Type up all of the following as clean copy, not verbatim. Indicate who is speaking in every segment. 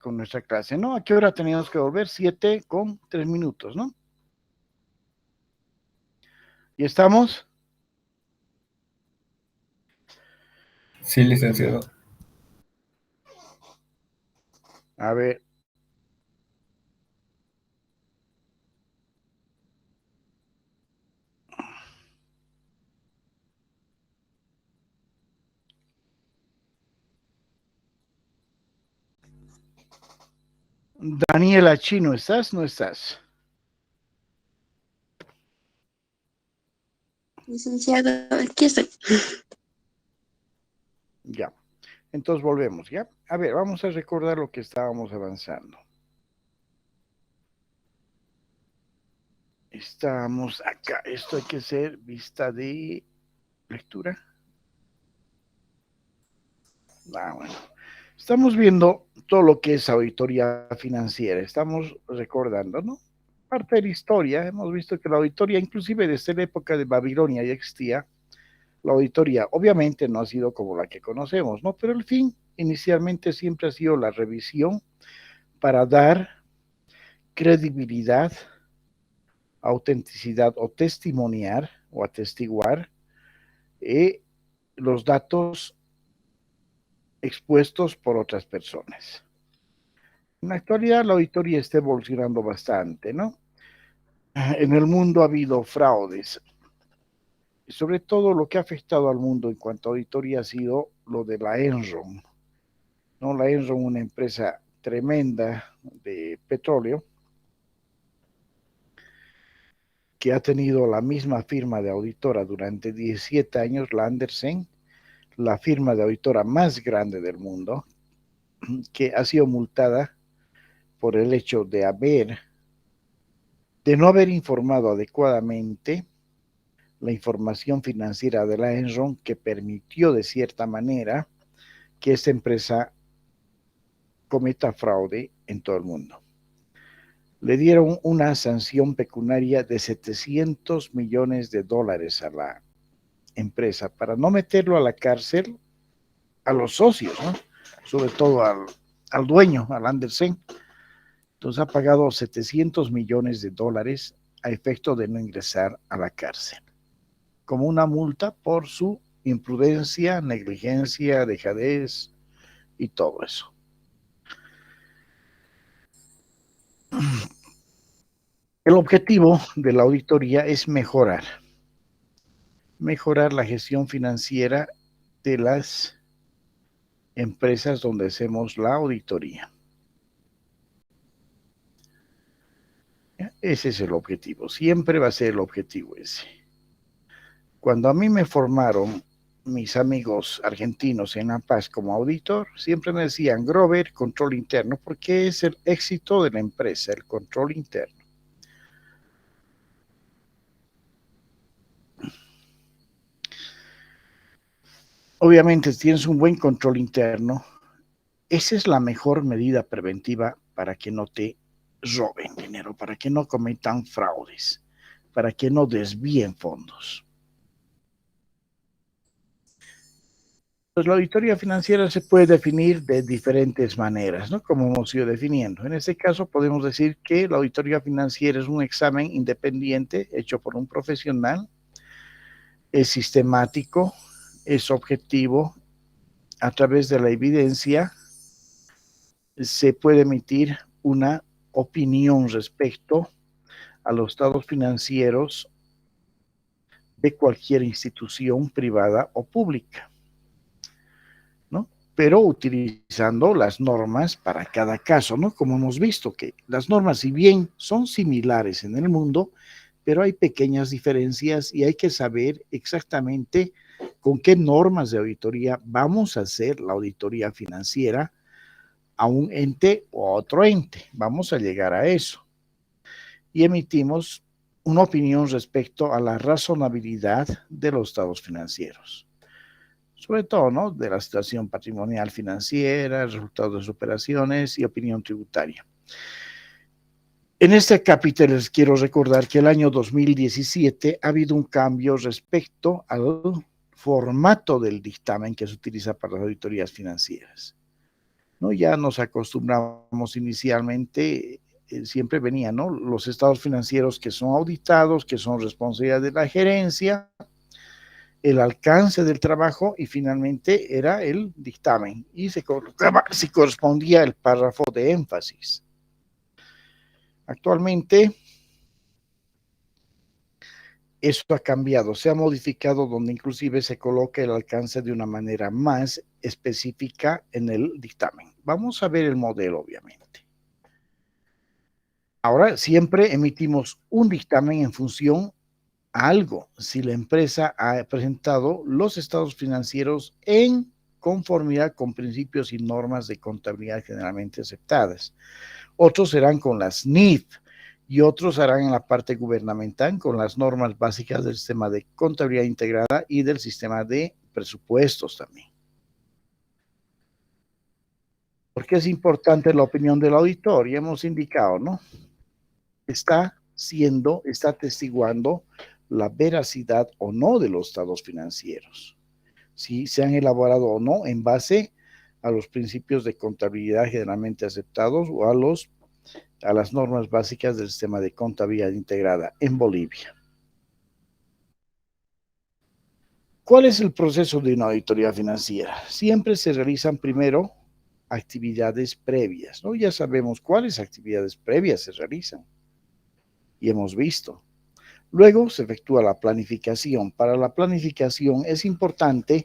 Speaker 1: con nuestra clase, ¿no? ¿A qué hora teníamos que volver? 7:03, ¿no? ¿Y estamos?
Speaker 2: Sí, licenciado.
Speaker 1: A ver. Daniela Chino, ¿estás? ¿No estás?
Speaker 3: Licenciado, aquí estoy.
Speaker 1: Ya. Entonces volvemos, ¿ya? A ver, vamos a recordar lo que estábamos avanzando. Estamos acá. Esto hay que ser vista de lectura. Bueno. Estamos viendo todo lo que es auditoría financiera. Estamos recordando, ¿no? Parte de la historia. Hemos visto que la auditoría, inclusive desde la época de Babilonia, ya existía. La auditoría, obviamente, no ha sido como la que conocemos, ¿no? Pero el fin, inicialmente, siempre ha sido la revisión para dar credibilidad, autenticidad o testimoniar o atestiguar los datos expuestos por otras personas. En la actualidad la auditoría está evolucionando bastante, ¿no? En el mundo ha habido fraudes. Y sobre todo lo que ha afectado al mundo en cuanto a auditoría ha sido lo de la Enron, ¿no? La Enron, una empresa tremenda de petróleo, que ha tenido la misma firma de auditora durante 17 años, la Andersen, la firma de auditora más grande del mundo, que ha sido multada por el hecho de no haber informado adecuadamente la información financiera de la Enron, que permitió de cierta manera que esta empresa cometa fraude en todo el mundo. Le dieron una sanción pecuniaria de $700 millones a la empresa para no meterlo a la cárcel a los socios, ¿no? Sobre todo al dueño, al Andersen. Entonces ha pagado $700 millones a efecto de no ingresar a la cárcel, como una multa por su imprudencia, negligencia, dejadez y todo eso. El objetivo de la auditoría es mejorar la gestión financiera de las empresas donde hacemos la auditoría. Ese es el objetivo, siempre va a ser el objetivo ese. Cuando a mí me formaron mis amigos argentinos en La Paz como auditor, siempre me decían, Grover, control interno, porque es el éxito de la empresa, el control interno. Obviamente, si tienes un buen control interno, esa es la mejor medida preventiva para que no te roben dinero, para que no cometan fraudes, para que no desvíen fondos. Pues la auditoría financiera se puede definir de diferentes maneras, ¿no? Como hemos ido definiendo. En este caso podemos decir que la auditoría financiera es un examen independiente hecho por un profesional, es sistemático, es objetivo, a través de la evidencia se puede emitir una opinión respecto a los estados financieros de cualquier institución privada o pública, ¿no? Pero utilizando las normas para cada caso, ¿no? Como hemos visto que las normas, si bien son similares en el mundo, pero hay pequeñas diferencias y hay que saber exactamente con qué normas de auditoría vamos a hacer la auditoría financiera a un ente o a otro ente. Vamos a llegar a eso. Y emitimos una opinión respecto a la razonabilidad de los estados financieros, sobre todo, ¿no? De la situación patrimonial financiera, resultados de las operaciones y opinión tributaria. En este capítulo les quiero recordar que el año 2017 ha habido un cambio respecto al formato del dictamen que se utiliza para las auditorías financieras. ¿no? Ya nos acostumbramos inicialmente, siempre venían, ¿no? Los estados financieros que son auditados, que son responsabilidad de la gerencia, el alcance del trabajo y finalmente era el dictamen y se correspondía el párrafo de énfasis. Actualmente eso ha cambiado, se ha modificado donde inclusive se coloca el alcance de una manera más específica en el dictamen. Vamos a ver el modelo, obviamente. Ahora siempre emitimos un dictamen en función a algo. Si la empresa ha presentado los estados financieros en conformidad con principios y normas de contabilidad generalmente aceptadas. Otros serán con las NIF y otros harán en la parte gubernamental con las normas básicas del sistema de contabilidad integrada y del sistema de presupuestos también. ¿Por qué es importante la opinión del auditor? Ya hemos indicado, ¿no? Está atestiguando la veracidad o no de los estados financieros, si se han elaborado o no en base a los principios de contabilidad generalmente aceptados o a las normas básicas del sistema de contabilidad integrada en Bolivia. ¿Cuál es el proceso de una auditoría financiera? Siempre se realizan primero actividades previas, ¿no? Ya sabemos cuáles actividades previas se realizan y hemos visto. Luego se efectúa la planificación. Para la planificación es importante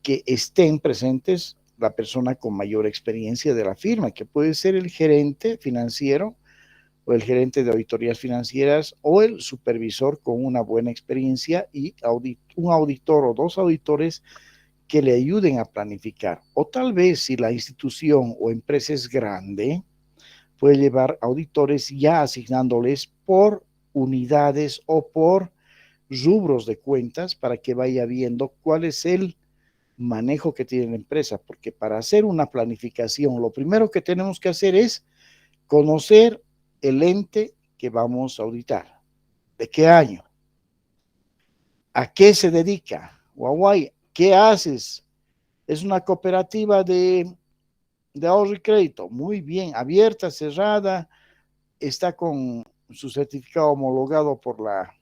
Speaker 1: que estén presentes la persona con mayor experiencia de la firma, que puede ser el gerente financiero o el gerente de auditorías financieras o el supervisor con una buena experiencia y un auditor o dos auditores que le ayuden a planificar. O tal vez si la institución o empresa es grande, puede llevar auditores ya asignándoles por unidades o por rubros de cuentas para que vaya viendo cuál es el manejo que tiene la empresa, porque para hacer una planificación, lo primero que tenemos que hacer es conocer el ente que vamos a auditar. ¿De qué año? ¿A qué se dedica? Huawei, ¿qué haces? Es una cooperativa de ahorro y crédito. Muy bien, abierta, cerrada, está con su certificado homologado por la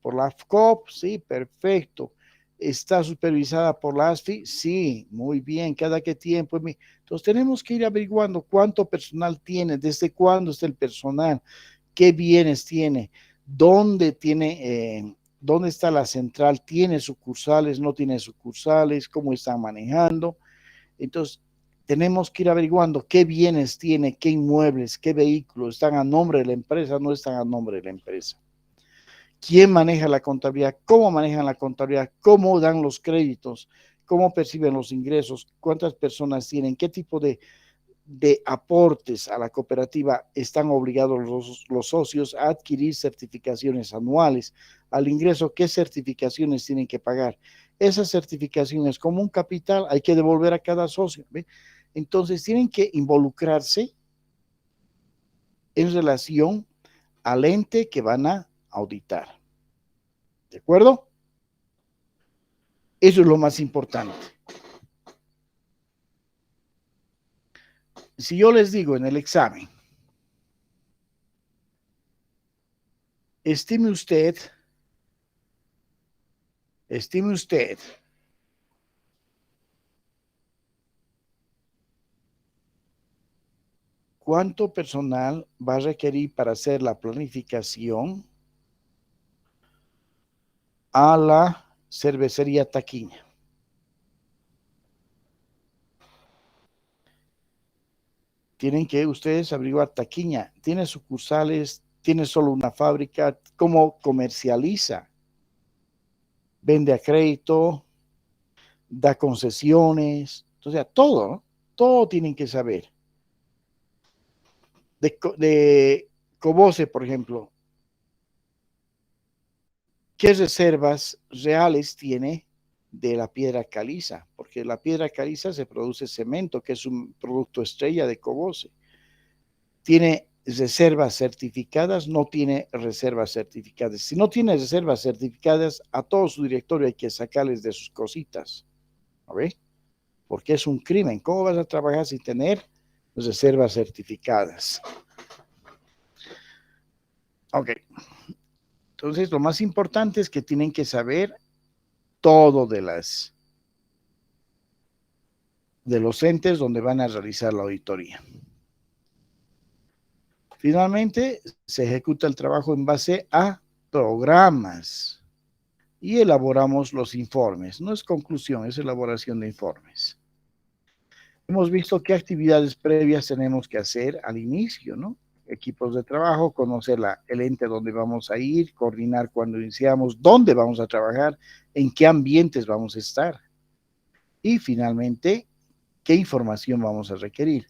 Speaker 1: AFCOP, sí, perfecto. ¿Está supervisada por la ASFI? Sí, muy bien. ¿Cada qué tiempo? Entonces tenemos que ir averiguando cuánto personal tiene, desde cuándo está el personal, qué bienes tiene, dónde dónde está la central, tiene sucursales, no tiene sucursales, cómo están manejando. Entonces tenemos que ir averiguando qué bienes tiene, qué inmuebles, qué vehículos, están a nombre de la empresa, no están a nombre de la empresa. ¿Quién maneja la contabilidad? ¿Cómo manejan la contabilidad? ¿Cómo dan los créditos? ¿Cómo perciben los ingresos? ¿Cuántas personas tienen? ¿Qué tipo de aportes a la cooperativa están obligados los socios a adquirir certificaciones anuales? Al ingreso, ¿qué certificaciones tienen que pagar? Esas certificaciones, como un capital, hay que devolver a cada socio, ¿ve? Entonces, tienen que involucrarse en relación al ente que van a auditar. ¿De acuerdo? Eso es lo más importante. Si yo les digo en el examen, estime usted cuánto personal va a requerir para hacer la planificación a la cervecería Taquiña. Tienen que ustedes averiguar Taquiña, ¿tiene sucursales? ¿Tiene solo una fábrica? ¿Cómo comercializa? ¿Vende a crédito? ¿Da concesiones? O sea, todo, ¿no? Todo tienen que saber. De Cobose, por ejemplo, ¿qué reservas reales tiene de la piedra caliza? Porque la piedra caliza se produce cemento, que es un producto estrella de Cobose. ¿Tiene reservas certificadas? No tiene reservas certificadas. Si no tiene reservas certificadas, a todo su directorio hay que sacarles de sus cositas. ¿A ver? porque es un crimen. ¿Cómo vas a trabajar sin tener reservas certificadas? Ok. Entonces, lo más importante es que tienen que saber todo de los entes donde van a realizar la auditoría. Finalmente, se ejecuta el trabajo en base a programas y elaboramos los informes. No es conclusión, es elaboración de informes. Hemos visto qué actividades previas tenemos que hacer al inicio, ¿no? Equipos de trabajo, conocer el ente donde vamos a ir, coordinar cuando iniciamos, dónde vamos a trabajar, en qué ambientes vamos a estar. Y finalmente, qué información vamos a requerir.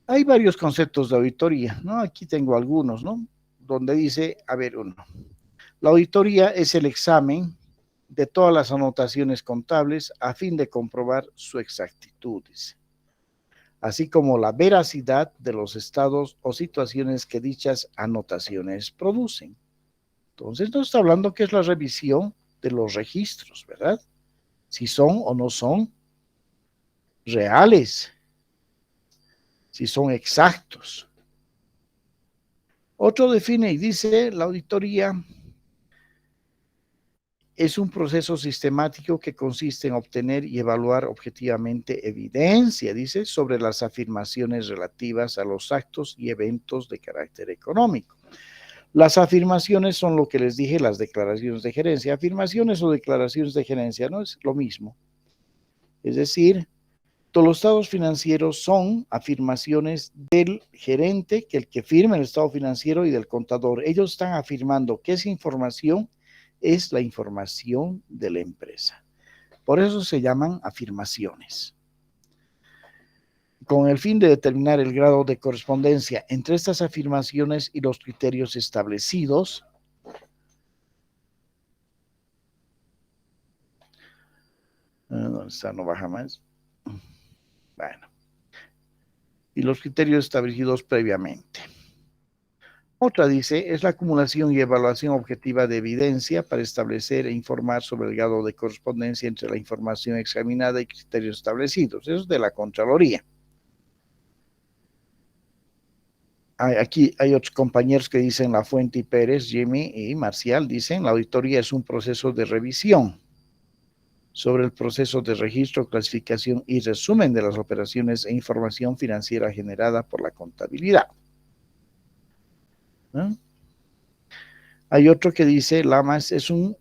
Speaker 1: Hay varios conceptos de auditoría, ¿no? Aquí tengo algunos, ¿no? Donde dice, a ver, uno. La auditoría es el examen de todas las anotaciones contables a fin de comprobar su exactitud, dice, así como la veracidad de los estados o situaciones que dichas anotaciones producen. Entonces nos está hablando que es la revisión de los registros, ¿verdad? Si son o no son reales, si son exactos. Otro define y dice, la auditoría es un proceso sistemático que consiste en obtener y evaluar objetivamente evidencia, dice, sobre las afirmaciones relativas a los actos y eventos de carácter económico. Las afirmaciones son lo que les dije, las declaraciones de gerencia. Afirmaciones o declaraciones de gerencia no es lo mismo. Es decir, todos los estados financieros son afirmaciones del gerente, que el que firma el estado financiero, y del contador. Ellos están afirmando que esa información es la información de la empresa. Por eso se llaman afirmaciones. Con el fin de determinar el grado de correspondencia entre estas afirmaciones y los criterios establecidos, ¿dónde está? No baja más. Bueno. Y los criterios establecidos previamente. Otra dice, es la acumulación y evaluación objetiva de evidencia para establecer e informar sobre el grado de correspondencia entre la información examinada y criterios establecidos. Eso es de la Contraloría. Aquí hay otros compañeros que dicen, La Fuente y Pérez, Jimmy y Marcial, dicen, la auditoría es un proceso de revisión sobre el proceso de registro, clasificación y resumen de las operaciones e información financiera generada por la contabilidad. ¿No? Hay otro que dice, LAMAS es un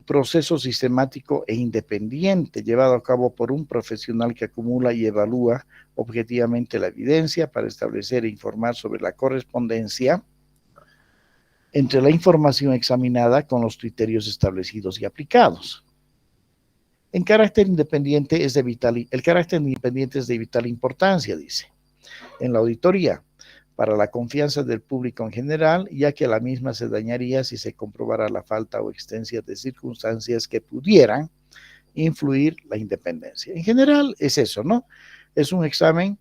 Speaker 1: proceso sistemático e independiente llevado a cabo por un profesional que acumula y evalúa objetivamente la evidencia para establecer e informar sobre la correspondencia entre la información examinada con los criterios establecidos y aplicados. El carácter independiente es de vital importancia, dice, en la auditoría, para la confianza del público en general, ya que la misma se dañaría si se comprobara la falta o existencia de circunstancias que pudieran influir la independencia. En general es eso, ¿no? Es un examen,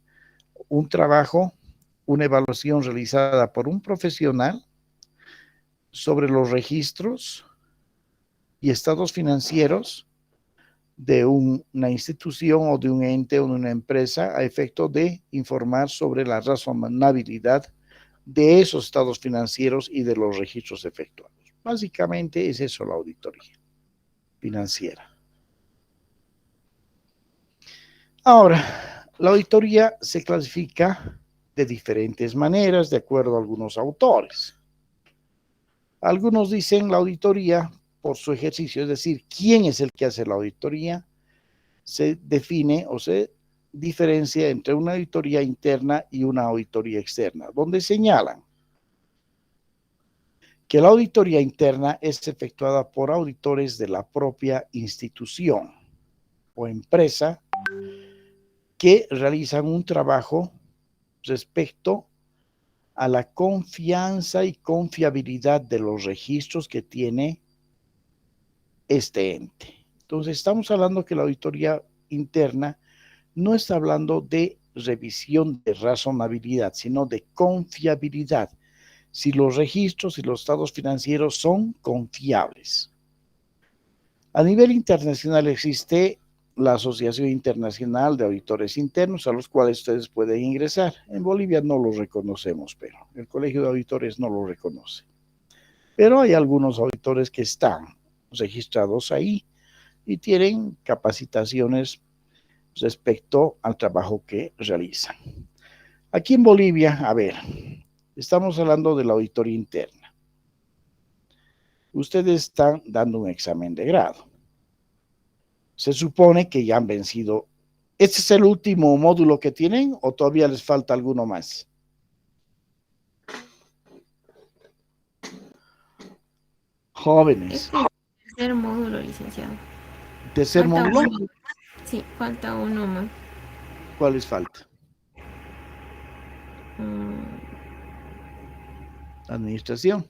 Speaker 1: un trabajo, una evaluación realizada por un profesional sobre los registros y estados financieros de una institución o de un ente o de una empresa a efecto de informar sobre la razonabilidad de esos estados financieros y de los registros efectuados. Básicamente es eso la auditoría financiera. Ahora, la auditoría se clasifica de diferentes maneras de acuerdo a algunos autores. Algunos dicen la auditoría por su ejercicio, es decir, quién es el que hace la auditoría, se define o se diferencia entre una auditoría interna y una auditoría externa, donde señalan que la auditoría interna es efectuada por auditores de la propia institución o empresa que realizan un trabajo respecto a la confianza y confiabilidad de los registros que tiene este ente. Entonces, estamos hablando que la auditoría interna no está hablando de revisión de razonabilidad, sino de confiabilidad. Si los registros y los estados financieros son confiables. A nivel internacional existe la Asociación Internacional de Auditores Internos, a los cuales ustedes pueden ingresar. En Bolivia no los reconocemos, pero el Colegio de Auditores no lo reconoce. Pero hay algunos auditores que están registrados ahí y tienen capacitaciones respecto al trabajo que realizan. Aquí en Bolivia, a ver, estamos hablando de la auditoría interna. Ustedes están dando un examen de grado. Se supone que ya han vencido. ¿Este es el último módulo que tienen o todavía les falta alguno más? Jóvenes.
Speaker 4: Este es el tercer módulo, licenciado.
Speaker 1: ¿Tercer
Speaker 4: Falta
Speaker 1: módulo?
Speaker 4: uno. Sí, falta uno más.
Speaker 1: ¿Cuál les falta? Administración.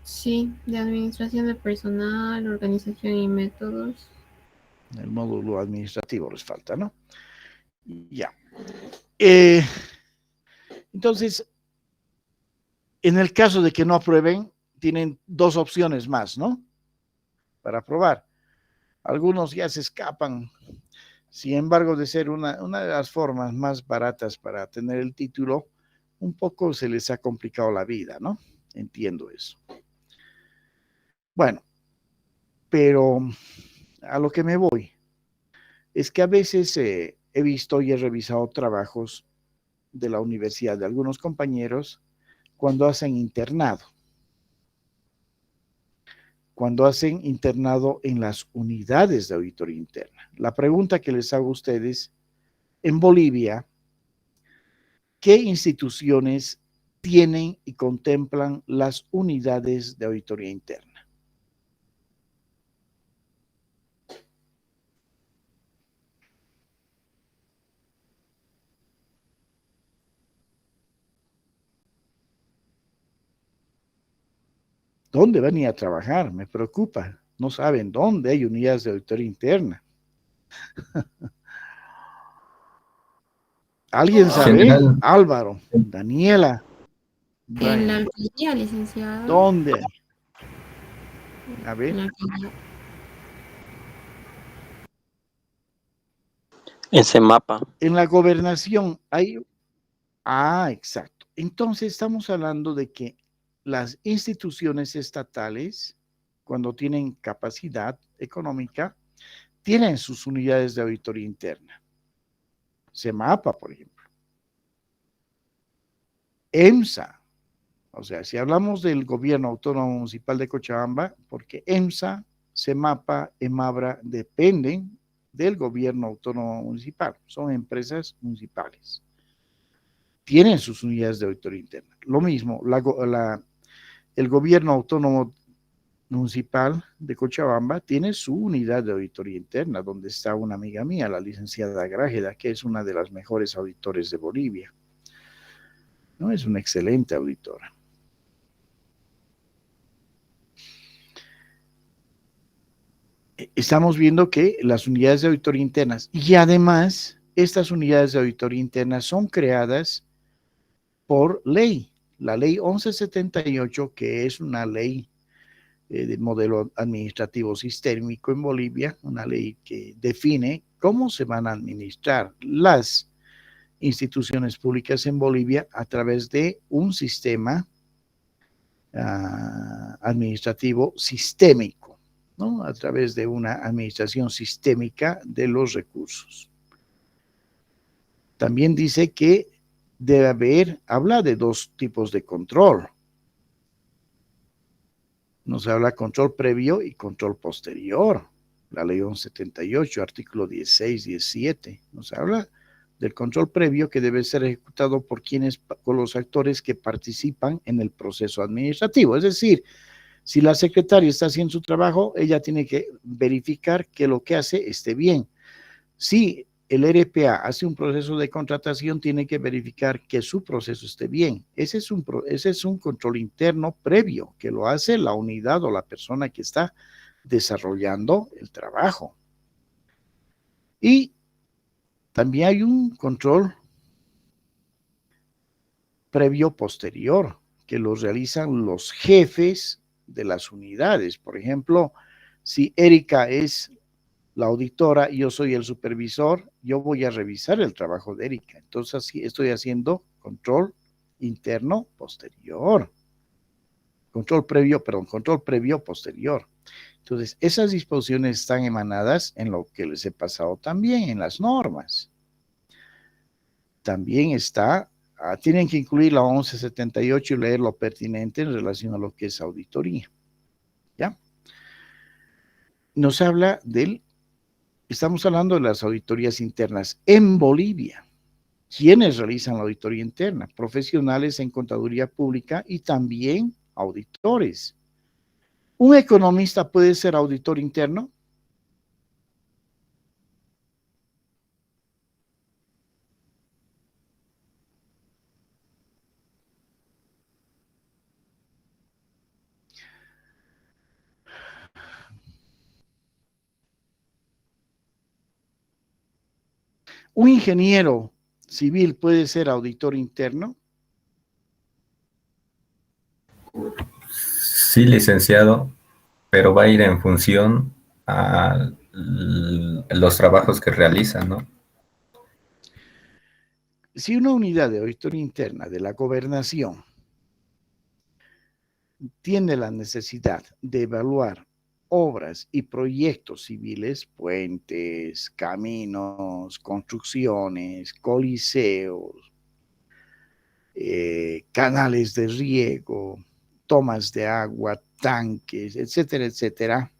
Speaker 4: Sí, de administración de personal, organización y métodos.
Speaker 1: El módulo administrativo les falta, ¿no? Ya. Entonces, en el caso de que no aprueben, tienen dos opciones más, ¿no? Para aprobar. Algunos ya se escapan. Sin embargo, de ser una de las formas más baratas para tener el título, un poco se les ha complicado la vida, ¿no? Entiendo eso. Bueno, pero a lo que me voy es que a veces he visto y he revisado trabajos de la universidad de algunos compañeros cuando hacen internado. Cuando hacen internado en las unidades de auditoría interna. La pregunta que les hago a ustedes, en Bolivia, ¿qué instituciones tienen y contemplan las unidades de auditoría interna? ¿Dónde van a ir a trabajar? Me preocupa. No saben dónde hay unidades de auditoría interna. ¿Alguien sabe?
Speaker 2: General.
Speaker 1: Álvaro, Daniela,
Speaker 4: En la
Speaker 1: Brian.
Speaker 4: alcaldía, licenciado.
Speaker 1: ¿Dónde hay? A
Speaker 4: En
Speaker 1: ver,
Speaker 4: la alcaldía.
Speaker 5: Ese mapa.
Speaker 1: en la gobernación hay... Ah, exacto. Entonces estamos hablando de que las instituciones estatales, cuando tienen capacidad económica, tienen sus unidades de auditoría interna. SEMAPA, por ejemplo. EMSA. O sea, si hablamos del gobierno autónomo municipal de Cochabamba, porque EMSA, SEMAPA, EMABRA dependen del gobierno autónomo municipal. Son empresas municipales. Tienen sus unidades de auditoría interna. Lo mismo, el gobierno autónomo municipal de Cochabamba tiene su unidad de auditoría interna, donde está una amiga mía, la licenciada Grájeda, que es una de las mejores auditores de Bolivia. ¿No? Es una excelente auditora. Estamos viendo que las unidades de auditoría internas y además estas unidades de auditoría interna son creadas por ley, la ley 1178, que es una ley de modelo administrativo sistémico en Bolivia, una ley que define cómo se van a administrar las instituciones públicas en Bolivia a través de un sistema administrativo sistémico, ¿no? A través de una administración sistémica de los recursos. También dice que debe haber, habla de dos tipos de control. Nos habla control previo y control posterior. La ley 1178, artículo 16, 17, nos habla del control previo que debe ser ejecutado por los actores que participan en el proceso administrativo. Es decir, si la secretaria está haciendo su trabajo, ella tiene que verificar que lo que hace esté bien. Si el RPA hace un proceso de contratación, tiene que verificar que su proceso esté bien. Ese es un control interno previo que lo hace la unidad o la persona que está desarrollando el trabajo. Y también hay un control previo posterior que lo realizan los jefes de las unidades. Por ejemplo, si Erika es la auditora, yo soy el supervisor, yo voy a revisar el trabajo de Erika. Entonces, así estoy haciendo control interno posterior. Control previo posterior. Entonces, esas disposiciones están emanadas en lo que les he pasado también, en las normas. También está, tienen que incluir la 1178 y leer lo pertinente en relación a lo que es auditoría. ¿Ya? Nos habla estamos hablando de las auditorías internas en Bolivia. ¿Quiénes realizan la auditoría interna? Profesionales en contaduría pública y también auditores. ¿Un economista puede ser auditor interno? ¿Un ingeniero civil puede ser auditor interno?
Speaker 2: Sí, licenciado, pero va a ir en función a los trabajos que realizan, ¿no?
Speaker 1: Si una unidad de auditoría interna de la gobernación tiene la necesidad de evaluar obras y proyectos civiles, puentes, caminos, construcciones, coliseos, canales de riego, tomas de agua, tanques, etcétera, etcétera.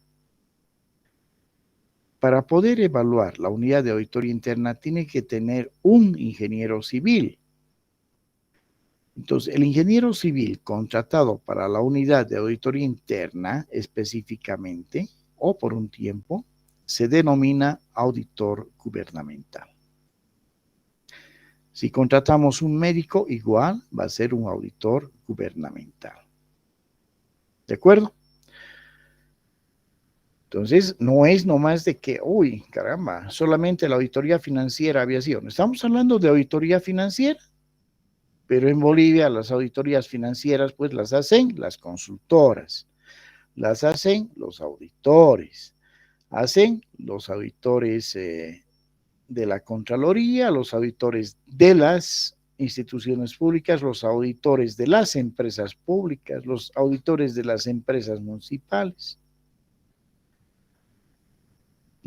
Speaker 1: Para poder evaluar la unidad de auditoría interna tiene que tener un ingeniero civil. Entonces, el ingeniero civil contratado para la unidad de auditoría interna específicamente o por un tiempo se denomina auditor gubernamental. Si contratamos un médico, igual va a ser un auditor gubernamental. ¿De acuerdo? Entonces, no es nomás de que, uy, caramba, solamente la auditoría financiera había sido. Estamos hablando de auditoría financiera, pero en Bolivia las auditorías financieras pues las hacen las consultoras, las hacen los auditores, hacen los auditores de la Contraloría, los auditores de las instituciones públicas, los auditores de las empresas públicas, los auditores de las empresas municipales.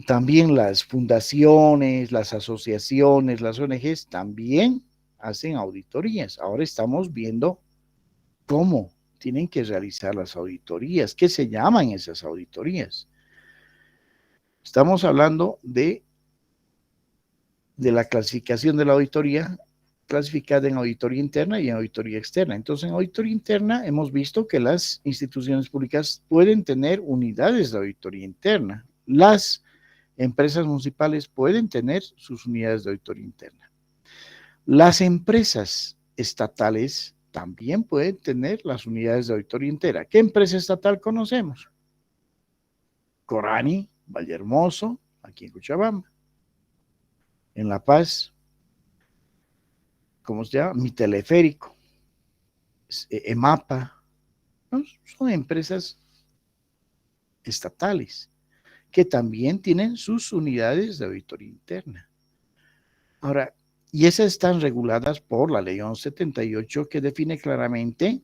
Speaker 1: También las fundaciones, las asociaciones, las ONGs también hacen auditorías. Ahora estamos viendo cómo tienen que realizar las auditorías, qué se llaman esas auditorías. Estamos hablando de la clasificación de la auditoría, clasificada en auditoría interna y en auditoría externa. Entonces, en auditoría interna hemos visto que las instituciones públicas pueden tener unidades de auditoría interna. Las empresas municipales pueden tener sus unidades de auditoría interna. Las empresas estatales también pueden tener las unidades de auditoría interna. ¿Qué empresa estatal conocemos? Corani, Vallehermoso, aquí en Cochabamba. En La Paz, ¿cómo se llama? Mi Teleférico, EMAPA, ¿no? Son empresas estatales que también tienen sus unidades de auditoría interna. Ahora, y esas están reguladas por la Ley 1178 que define claramente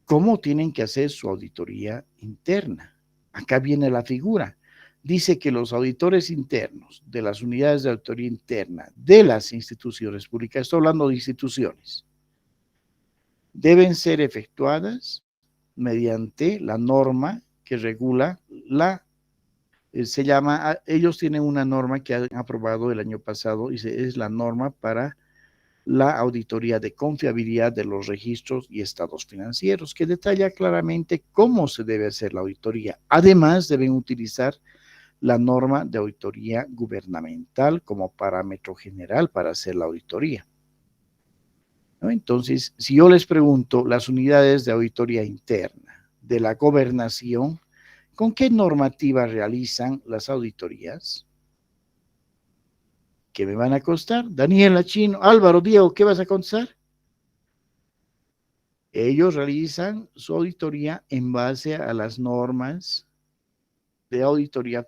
Speaker 1: cómo tienen que hacer su auditoría interna. Acá viene la figura. Dice que los auditores internos de las unidades de auditoría interna de las instituciones públicas, estoy hablando de instituciones, deben ser efectuadas mediante la norma que regula ellos tienen una norma que han aprobado el año pasado y es la norma para la auditoría de confiabilidad de los registros y estados financieros, que detalla claramente cómo se debe hacer la auditoría. Además, deben utilizar la norma de auditoría gubernamental como parámetro general para hacer la auditoría, ¿no? Entonces, si yo les pregunto, las unidades de auditoría interna de la gobernación, ¿con qué normativa realizan las auditorías? ¿Qué me van a costar? Daniela, Chino, Álvaro, Diego, ¿qué vas a contestar? Ellos realizan su auditoría en base a las normas de auditoría,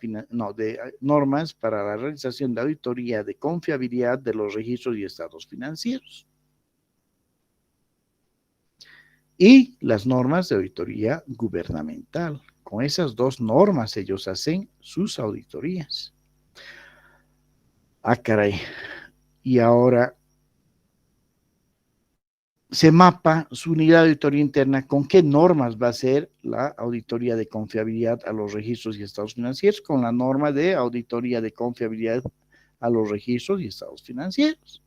Speaker 1: normas para la realización de auditoría de confiabilidad de los registros y estados financieros. Y las normas de auditoría gubernamental. Con esas dos normas ellos hacen sus auditorías. Ah, caray. Y ahora se mapa su unidad de auditoría interna con qué normas va a ser la auditoría de confiabilidad a los registros y estados financieros, con la norma de auditoría de confiabilidad a los registros y estados financieros.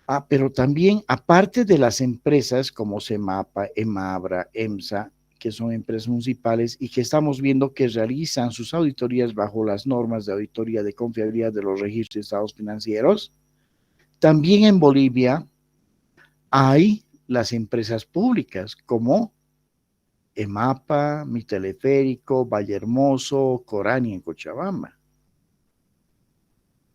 Speaker 1: Ah, pero también, aparte de las empresas como CEMAPA, EMABRA, EMSA, que son empresas municipales y que estamos viendo que realizan sus auditorías bajo las normas de auditoría de confiabilidad de los registros y estados financieros, también en Bolivia hay las empresas públicas como EMAPA, Mi Teleférico, Valle Hermoso, Corani en Cochabamba.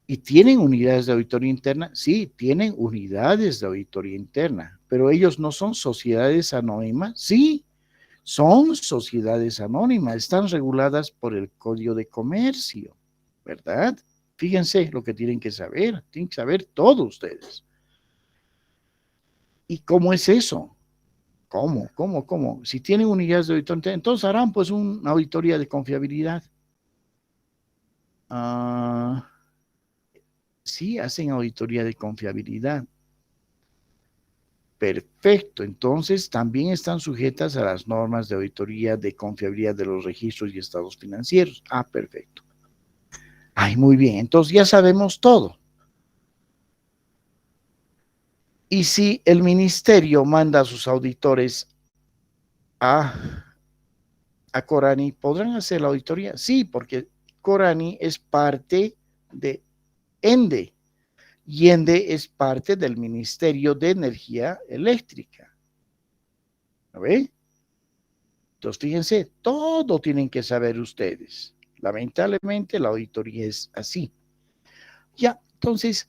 Speaker 1: ¿Y tienen unidades de auditoría interna? Sí, tienen unidades de auditoría interna, pero ellos no son sociedades anónimas. Sí, son sociedades anónimas, están reguladas por el Código de Comercio, ¿verdad? Fíjense lo que tienen que saber todo ustedes. ¿Y cómo es eso? ¿Cómo? Si tienen unidades de auditoría, entonces harán pues una auditoría de confiabilidad. Sí, hacen auditoría de confiabilidad. Perfecto, entonces también están sujetas a las normas de auditoría de confiabilidad de los registros y estados financieros. Ah, perfecto. Ay, muy bien, entonces ya sabemos todo. Y si el ministerio manda a sus auditores a Corani, ¿podrán hacer la auditoría? Sí, porque Corani es parte de ENDE. Y ENDE es parte del Ministerio de Energía Eléctrica. ¿Lo ve? Entonces, fíjense, todo tienen que saber ustedes. Lamentablemente, la auditoría es así. Ya, entonces,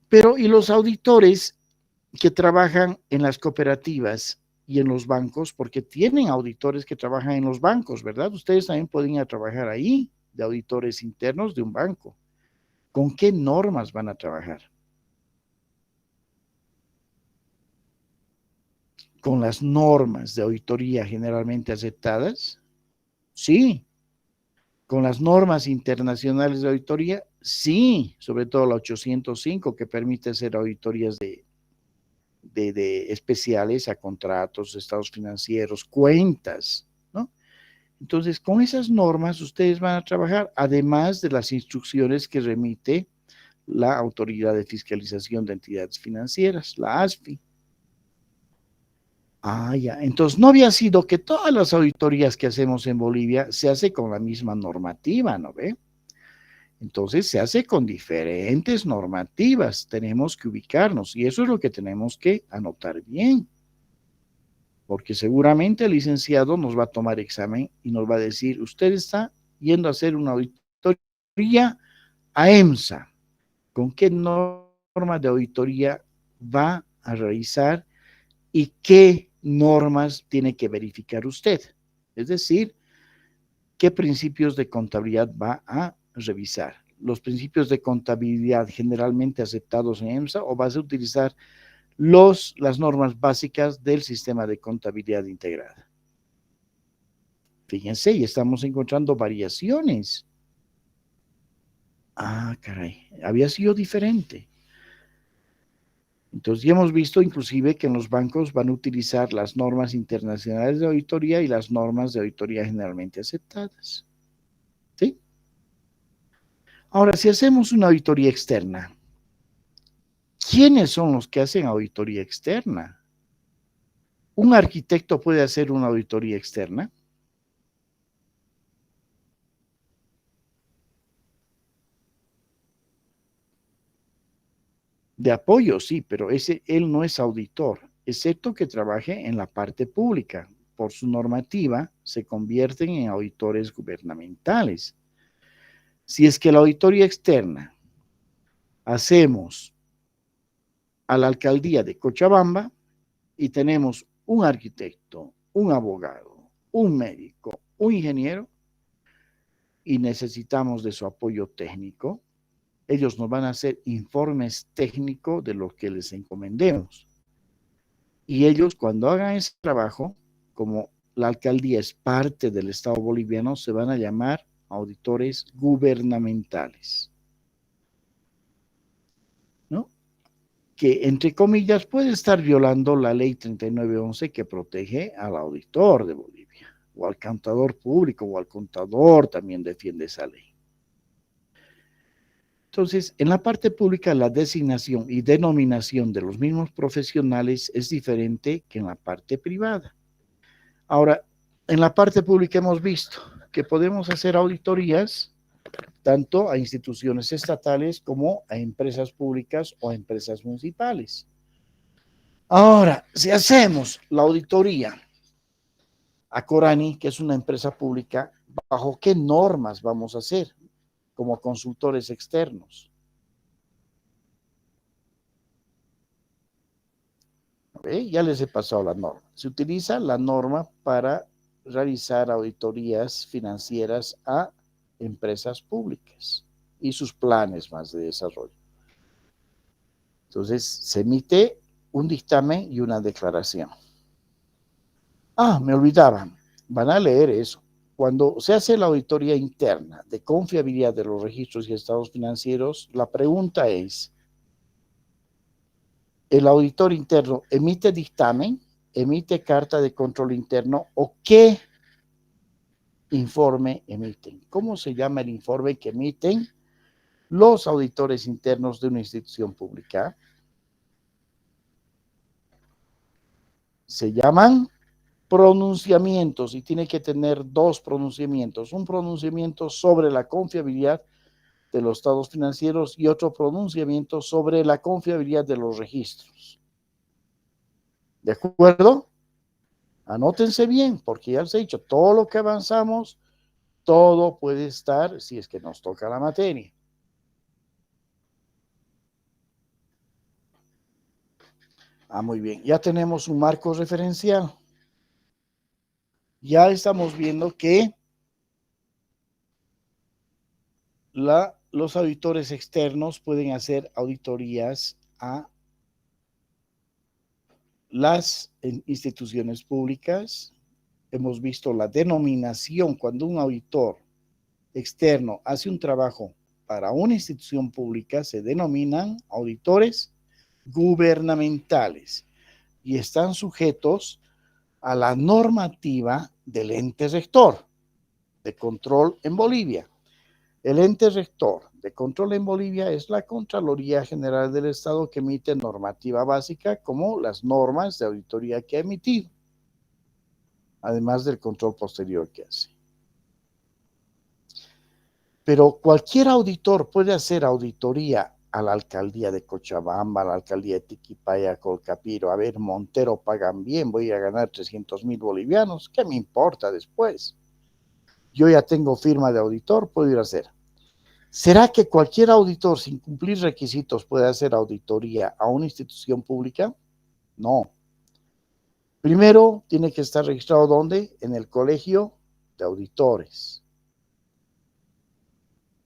Speaker 1: pero ¿y los auditores que trabajan en las cooperativas y en los bancos? Porque tienen auditores que trabajan en los bancos, ¿verdad? Ustedes también pueden ir a trabajar ahí, de auditores internos de un banco. ¿Con qué normas van a trabajar? ¿Con las normas de auditoría generalmente aceptadas? Sí. ¿Con las normas internacionales de auditoría? Sí, sobre todo la 805 que permite hacer auditorías de especiales a contratos, estados financieros, cuentas, ¿no? Entonces, con esas normas ustedes van a trabajar, además de las instrucciones que remite la Autoridad de Fiscalización de Entidades Financieras, la ASFI. Ah, ya. Entonces, no había sido que todas las auditorías que hacemos en Bolivia se hace con la misma normativa, ¿no ve? Entonces, se hace con diferentes normativas. Tenemos que ubicarnos y eso es lo que tenemos que anotar bien. Porque seguramente el licenciado nos va a tomar examen y nos va a decir, usted está yendo a hacer una auditoría a EMSA. ¿Con qué norma de auditoría va a realizar y qué normas tiene que verificar usted? Es decir, ¿qué principios de contabilidad va a revisar? ¿Los principios de contabilidad generalmente aceptados en EMSA o vas a utilizar las normas básicas del sistema de contabilidad integrada? Fíjense, y estamos encontrando variaciones. Ah, caray, había sido diferente. Entonces ya hemos visto inclusive que en los bancos van a utilizar las normas internacionales de auditoría y las normas de auditoría generalmente aceptadas. ¿Sí? Ahora, si hacemos una auditoría externa, ¿quiénes son los que hacen auditoría externa? ¿Un arquitecto puede hacer una auditoría externa? De apoyo, sí, pero él no es auditor, excepto que trabaje en la parte pública. Por su normativa, se convierten en auditores gubernamentales. Si es que la auditoría externa hacemos a la alcaldía de Cochabamba y tenemos un arquitecto, un abogado, un médico, un ingeniero, y necesitamos de su apoyo técnico. Ellos nos van a hacer informes técnicos de lo que les encomendemos. Y ellos, cuando hagan ese trabajo, como la alcaldía es parte del Estado boliviano, se van a llamar auditores gubernamentales, ¿no? Que, entre comillas, puede estar violando la ley 3911 que protege al auditor de Bolivia, o al contador público, o al contador también defiende esa ley. Entonces, en la parte pública, la designación y denominación de los mismos profesionales es diferente que en la parte privada. Ahora, en la parte pública hemos visto que podemos hacer auditorías tanto a instituciones estatales como a empresas públicas o a empresas municipales. Ahora, si hacemos la auditoría a Corani, que es una empresa pública, ¿bajo qué normas vamos a hacer como consultores externos? ¿Ve? Ya les he pasado la norma. Se utiliza la norma para realizar auditorías financieras a empresas públicas y sus planes más de desarrollo. Entonces, se emite un dictamen y una declaración. Ah, me olvidaba, van a leer eso. Cuando se hace la auditoría interna de confiabilidad de los registros y estados financieros, la pregunta es, ¿el auditor interno emite dictamen, emite carta de control interno o qué informe emiten? ¿Cómo se llama el informe que emiten los auditores internos de una institución pública? Se llaman pronunciamientos y tiene que tener dos pronunciamientos. Un pronunciamiento sobre la confiabilidad de los estados financieros y otro pronunciamiento sobre la confiabilidad de los registros. ¿De acuerdo? Anótense bien, porque ya les he dicho, todo lo que avanzamos, todo puede estar si es que nos toca la materia. Ah, muy bien. Ya tenemos un marco referencial. Ya estamos viendo que los auditores externos pueden hacer auditorías a las instituciones públicas. Hemos visto la denominación cuando un auditor externo hace un trabajo para una institución pública, se denominan auditores gubernamentales y están sujetos a la normativa del ente rector de control en Bolivia. El ente rector de control en Bolivia es la Contraloría General del Estado, que emite normativa básica como las normas de auditoría que ha emitido, además del control posterior que hace. Pero cualquier auditor puede hacer auditoría a la alcaldía de Cochabamba, a la alcaldía de Tiquipaya, Colcapiro. A ver, Montero pagan bien, voy a ganar 300,000 bolivianos, ¿qué me importa después? Yo ya tengo firma de auditor, puedo ir a hacer. ¿Será que cualquier auditor sin cumplir requisitos puede hacer auditoría a una institución pública? No. Primero, tiene que estar registrado ¿dónde? En el colegio de auditores.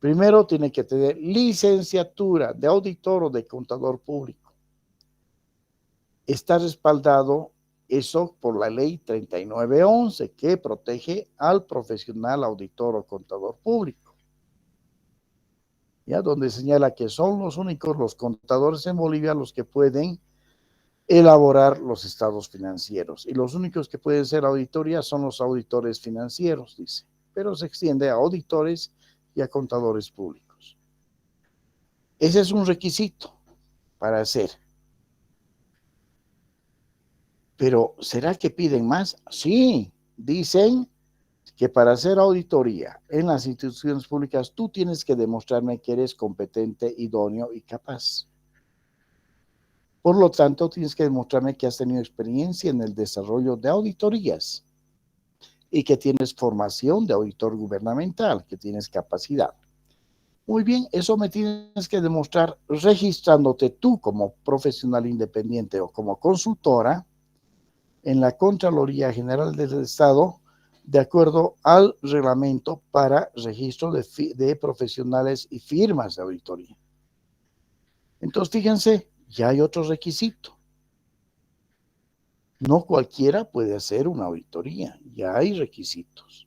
Speaker 1: Primero, tiene que tener licenciatura de auditor o de contador público. Está respaldado eso por la ley 3911, que protege al profesional auditor o contador público. Ya, donde señala que son los únicos los contadores en Bolivia los que pueden elaborar los estados financieros, y los únicos que pueden ser auditorías son los auditores financieros, dice, pero se extiende a auditores y a contadores públicos. Ese es un requisito para hacer. Pero ¿será que piden más? Sí, dicen que para hacer auditoría en las instituciones públicas tú tienes que demostrarme que eres competente, idóneo y capaz. Por lo tanto, tienes que demostrarme que has tenido experiencia en el desarrollo de auditorías y que tienes formación de auditor gubernamental, que tienes capacidad. Muy bien, eso me tienes que demostrar registrándote tú como profesional independiente o como consultora en la Contraloría General del Estado de acuerdo al reglamento para registro de profesionales y firmas de auditoría. Entonces, fíjense, ya hay otro requisito. No cualquiera puede hacer una auditoría, ya hay requisitos.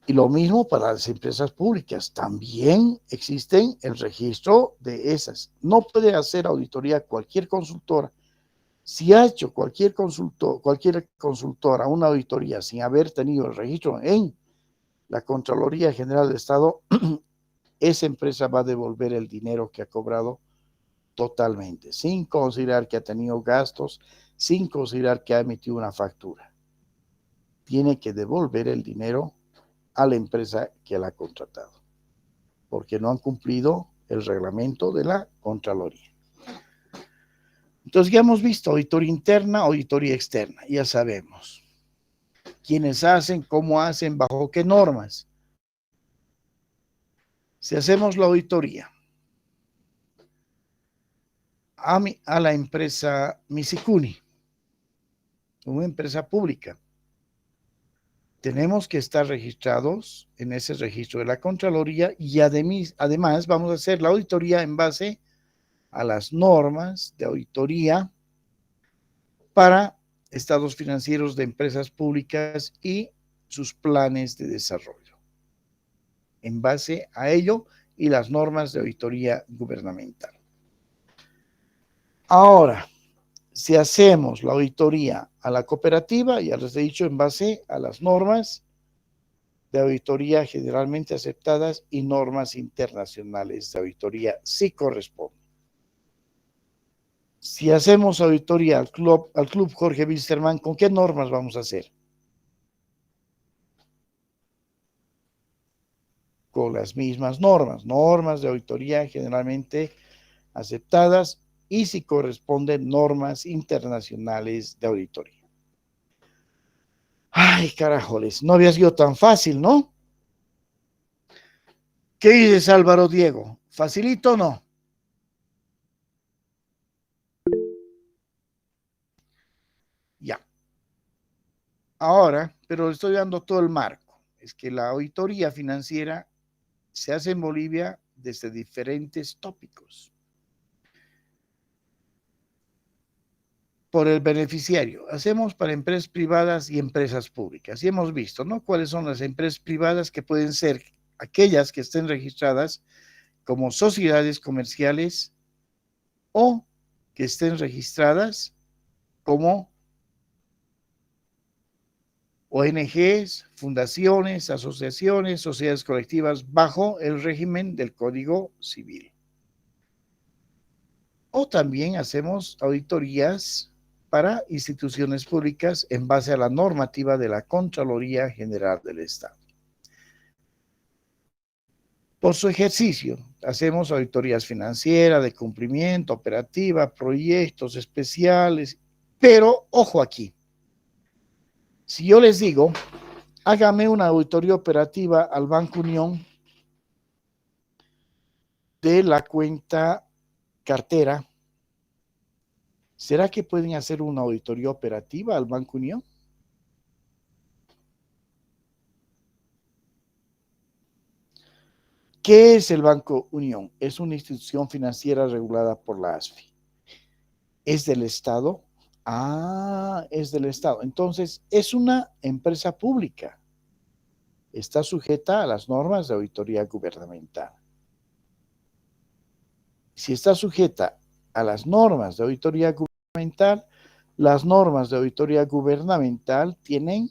Speaker 1: Y lo mismo para las empresas públicas, también existen el registro de esas. No puede hacer auditoría cualquier consultora. Si ha hecho cualquier consultora una auditoría sin haber tenido el registro en la Contraloría General del Estado, esa empresa va a devolver el dinero que ha cobrado totalmente, sin considerar que ha tenido gastos, sin considerar que ha emitido una factura. Tiene que devolver el dinero a la empresa que la ha contratado, porque no han cumplido el reglamento de la Contraloría. Entonces ya hemos visto auditoría interna, auditoría externa, ya sabemos quiénes hacen, cómo hacen, bajo qué normas. Si hacemos la auditoría a la empresa Misicuni, una empresa pública, tenemos que estar registrados en ese registro de la Contraloría y además vamos a hacer la auditoría en base a las normas de auditoría para estados financieros de empresas públicas y sus planes de desarrollo. En base a ello y las normas de auditoría gubernamental. Ahora, si hacemos la auditoría a la cooperativa, ya les he dicho, en base a las normas de auditoría generalmente aceptadas y normas internacionales de auditoría, si corresponde. Si hacemos auditoría al club Jorge Wilstermann, ¿con qué normas vamos a hacer? Con las mismas normas de auditoría generalmente aceptadas y si corresponden normas internacionales de auditoría. Ay, carajoles, no había sido tan fácil, ¿no? ¿Qué dices, Álvaro Diego? ¿Facilito o no? Ya. Ahora, pero estoy dando todo el marco. Es que la auditoría financiera se hace en Bolivia desde diferentes tópicos. Por el beneficiario. Hacemos para empresas privadas y empresas públicas. Y hemos visto, ¿no? ¿Cuáles son las empresas privadas que pueden ser aquellas que estén registradas como sociedades comerciales o que estén registradas como ONGs, fundaciones, asociaciones, sociedades colectivas bajo el régimen del Código Civil? O también hacemos auditorías para instituciones públicas en base a la normativa de la Contraloría General del Estado. Por su ejercicio, hacemos auditorías financieras, de cumplimiento, operativa, proyectos especiales, pero ojo aquí. Si yo les digo, hágame una auditoría operativa al Banco Unión de la cuenta cartera, ¿será que pueden hacer una auditoría operativa al Banco Unión? ¿Qué es el Banco Unión? Es una institución financiera regulada por la ASFI. ¿Es del Estado? Ah, es del Estado. Entonces, es una empresa pública. Está sujeta a las normas de auditoría gubernamental. Si está sujeta a las normas de auditoría gubernamental, las normas de auditoría gubernamental tienen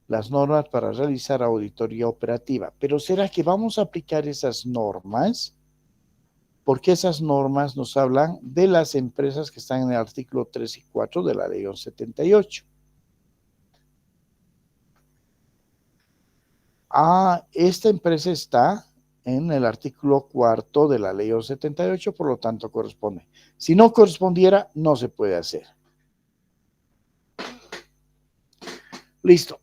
Speaker 1: las normas para realizar auditoría operativa. Pero ¿será que vamos a aplicar esas normas? Porque esas normas nos hablan de las empresas que están en el artículo 3 y 4 de la Ley 1178. Ah, esta empresa está en el artículo 4 de la Ley 1178, por lo tanto corresponde. Si no correspondiera, no se puede hacer. Listo.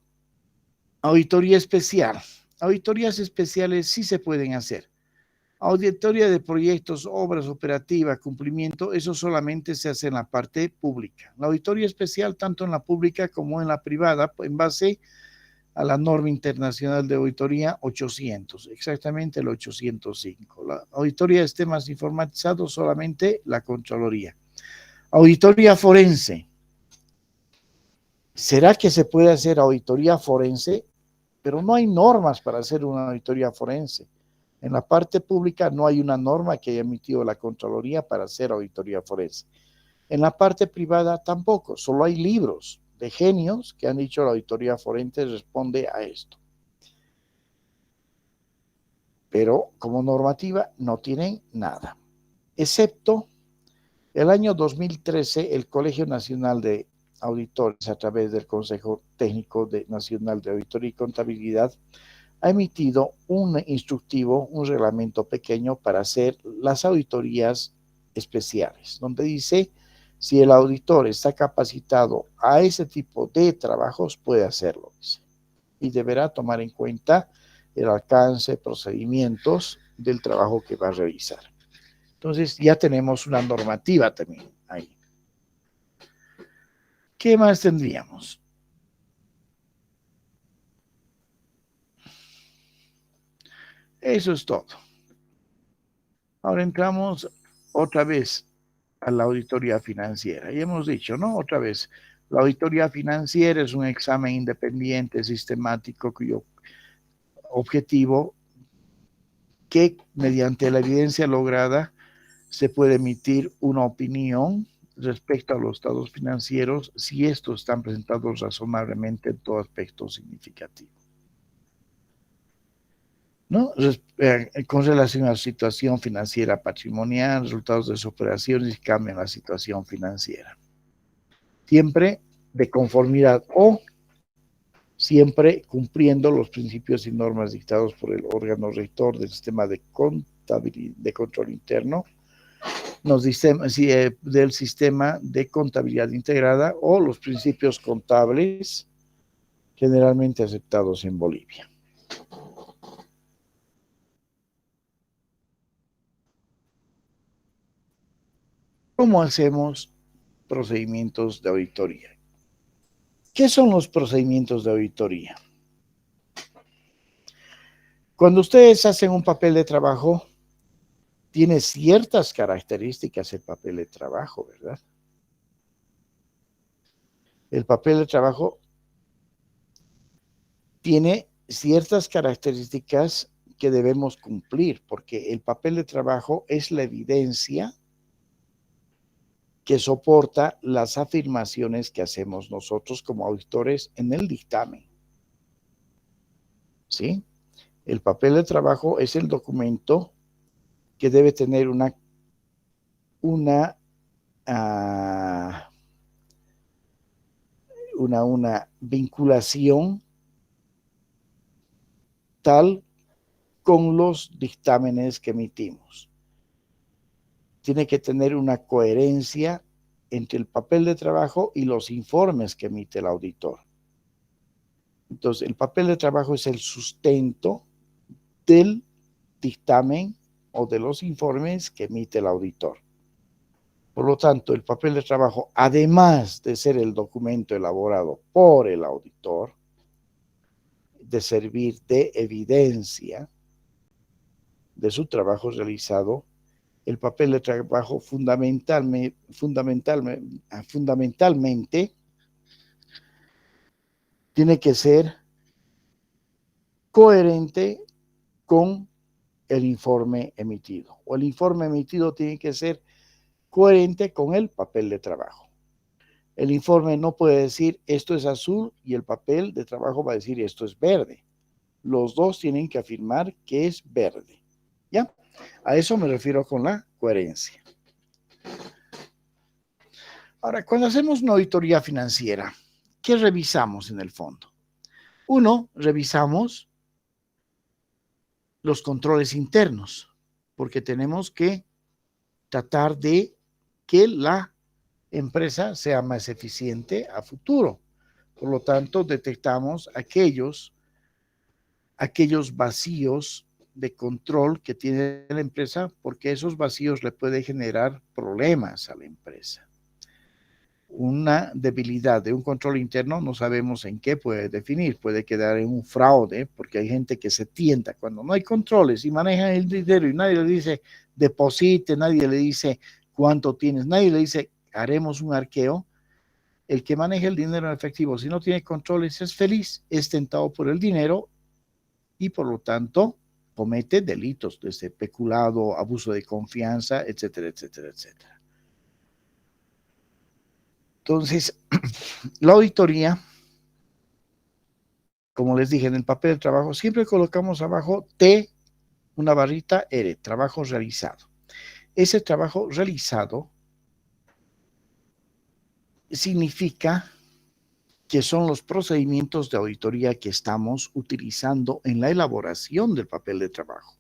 Speaker 1: Auditoría especial. Auditorías especiales sí se pueden hacer. Auditoría de proyectos, obras operativas, cumplimiento, eso solamente se hace en la parte pública. La auditoría especial, tanto en la pública como en la privada, en base a la norma internacional de auditoría 800, exactamente el 805. La auditoría de sistemas informatizados, solamente la Contraloría. Auditoría forense. ¿Será que se puede hacer auditoría forense? Pero no hay normas para hacer una auditoría forense. En la parte pública no hay una norma que haya emitido la Contraloría para hacer auditoría forense. En la parte privada tampoco, solo hay libros de genios que han dicho la auditoría forense responde a esto. Pero como normativa no tienen nada. Excepto el año 2013, el Colegio Nacional de Auditores, a través del Consejo Técnico Nacional de Auditoría y Contabilidad, ha emitido un instructivo, un reglamento pequeño para hacer las auditorías especiales, donde dice si el auditor está capacitado a ese tipo de trabajos, puede hacerlo. Y deberá tomar en cuenta el alcance, procedimientos del trabajo que va a realizar. Entonces ya tenemos una normativa también ahí. ¿Qué más tendríamos? Eso es todo. Ahora entramos otra vez a la auditoría financiera. Y hemos dicho, ¿no? Otra vez, la auditoría financiera es un examen independiente, sistemático, cuyo objetivo que mediante la evidencia lograda se puede emitir una opinión respecto a los estados financieros si estos están presentados razonablemente en todo aspecto significativo. ¿No? Con relación a la situación financiera patrimonial, resultados de sus operaciones y cambio en la situación financiera. Siempre de conformidad o siempre cumpliendo los principios y normas dictados por el órgano rector del sistema de contabilidad, de control interno, del sistema de contabilidad integrada o los principios contables generalmente aceptados en Bolivia. ¿Cómo hacemos procedimientos de auditoría? ¿Qué son los procedimientos de auditoría? Cuando ustedes hacen un papel de trabajo, tiene ciertas características el papel de trabajo, ¿verdad? El papel de trabajo tiene ciertas características que debemos cumplir, porque el papel de trabajo es la evidencia que soporta las afirmaciones que hacemos nosotros como auditores en el dictamen. ¿Sí? El papel de trabajo es el documento que debe tener una vinculación tal con los dictámenes que emitimos. Tiene que tener una coherencia entre el papel de trabajo y los informes que emite el auditor. Entonces, el papel de trabajo es el sustento del dictamen o de los informes que emite el auditor. Por lo tanto, el papel de trabajo, además de ser el documento elaborado por el auditor, de servir de evidencia de su trabajo realizado, el papel de trabajo fundamentalmente tiene que ser coherente con el informe emitido, o el informe emitido tiene que ser coherente con el papel de trabajo. El informe no puede decir esto es azul y el papel de trabajo va a decir esto es verde. Los dos tienen que afirmar que es verde. ¿Ya? A eso me refiero con la coherencia. Ahora, cuando hacemos una auditoría financiera, ¿qué revisamos en el fondo? Uno, revisamos los controles internos, porque tenemos que tratar de que la empresa sea más eficiente a futuro. Por lo tanto, detectamos aquellos vacíos de control que tiene la empresa, porque esos vacíos le pueden generar problemas a la empresa. Una debilidad de un control interno no sabemos en qué puede definir, puede quedar en un fraude, porque hay gente que se tienta cuando no hay controles y manejan el dinero y nadie le dice deposite, nadie le dice cuánto tienes, nadie le dice haremos un arqueo. El que maneja el dinero en efectivo, si no tiene controles, es feliz, es tentado por el dinero y por lo tanto comete delitos desde peculado, abuso de confianza, etcétera, etcétera, etcétera. Entonces, la auditoría, como les dije, en el papel de trabajo, siempre colocamos abajo T, una barrita, R, trabajo realizado. Ese trabajo realizado significa que son los procedimientos de auditoría que estamos utilizando en la elaboración del papel de trabajo.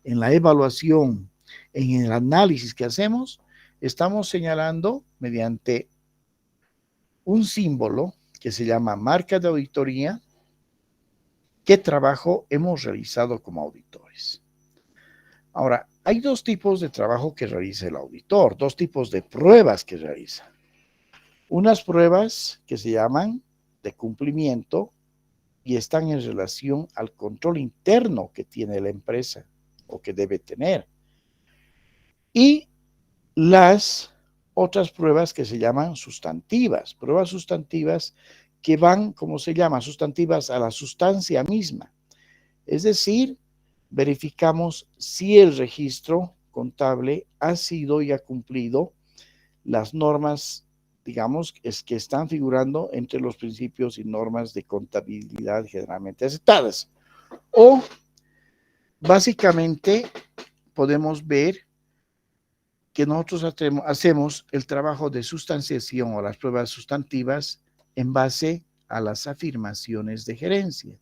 Speaker 1: En la evaluación, en el análisis que hacemos, estamos señalando mediante un símbolo que se llama marca de auditoría, qué trabajo hemos realizado como auditores. Ahora, hay dos tipos de trabajo que realiza el auditor, dos tipos de pruebas que realiza. Unas pruebas que se llaman de cumplimiento y están en relación al control interno que tiene la empresa o que debe tener. Y las otras pruebas que se llaman sustantivas, pruebas sustantivas que van, como se llama, sustantivas a la sustancia misma. Es decir, verificamos si el registro contable ha sido y ha cumplido las normas, digamos, que están figurando entre los principios y normas de contabilidad generalmente aceptadas. O, básicamente, podemos ver que nosotros hacemos el trabajo de sustanciación o las pruebas sustantivas en base a las afirmaciones de gerencia.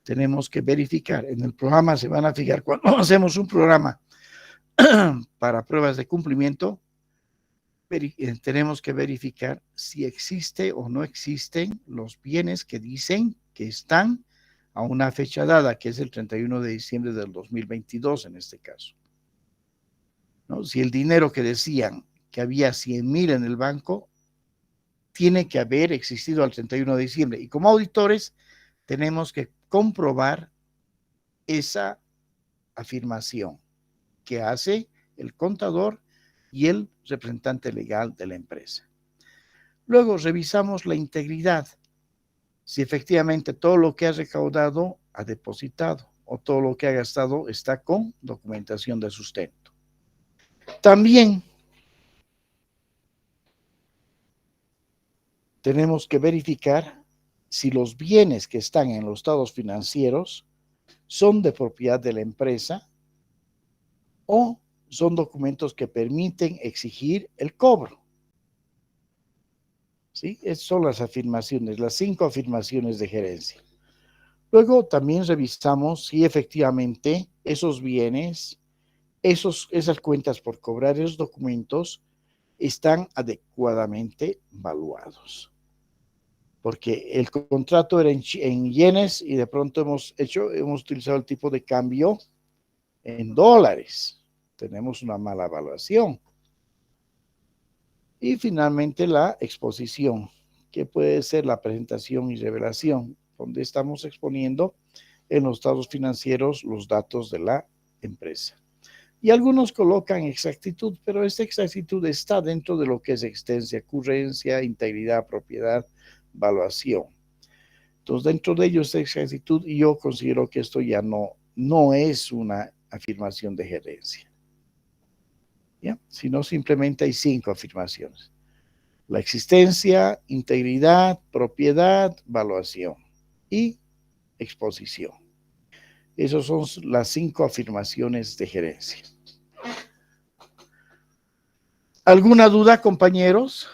Speaker 1: Tenemos que verificar, en el programa se van a fijar, cuando hacemos un programa para pruebas de cumplimiento, tenemos que verificar si existe o no existen los bienes que dicen que están a una fecha dada, que es el 31 de diciembre del 2022 en este caso. ¿No? Si el dinero que decían que había 100,000 en el banco, tiene que haber existido al 31 de diciembre. Y como auditores tenemos que comprobar esa afirmación que hace el contador y el representante legal de la empresa. Luego revisamos la integridad, si efectivamente todo lo que ha recaudado ha depositado o todo lo que ha gastado está con documentación de sustento. También tenemos que verificar si los bienes que están en los estados financieros son de propiedad de la empresa o son documentos que permiten exigir el cobro. ¿Sí? Esas son las afirmaciones, las 5 afirmaciones de gerencia. Luego también revisamos si efectivamente esos bienes, esas cuentas por cobrar, esos documentos están adecuadamente valuados. Porque el contrato era en yenes y de pronto hemos utilizado el tipo de cambio en dólares. Tenemos una mala evaluación. Y finalmente la exposición, que puede ser la presentación y revelación, donde estamos exponiendo en los estados financieros los datos de la empresa. Y algunos colocan exactitud, pero esta exactitud está dentro de lo que es existencia, ocurrencia, integridad, propiedad, valuación. Entonces, dentro de ellos esta exactitud, y yo considero que esto ya no es una afirmación de gerencia. ¿Ya? Sino simplemente hay 5 afirmaciones. La existencia, integridad, propiedad, valuación y exposición. Esas son las 5 afirmaciones de gerencia. ¿Alguna duda, compañeros?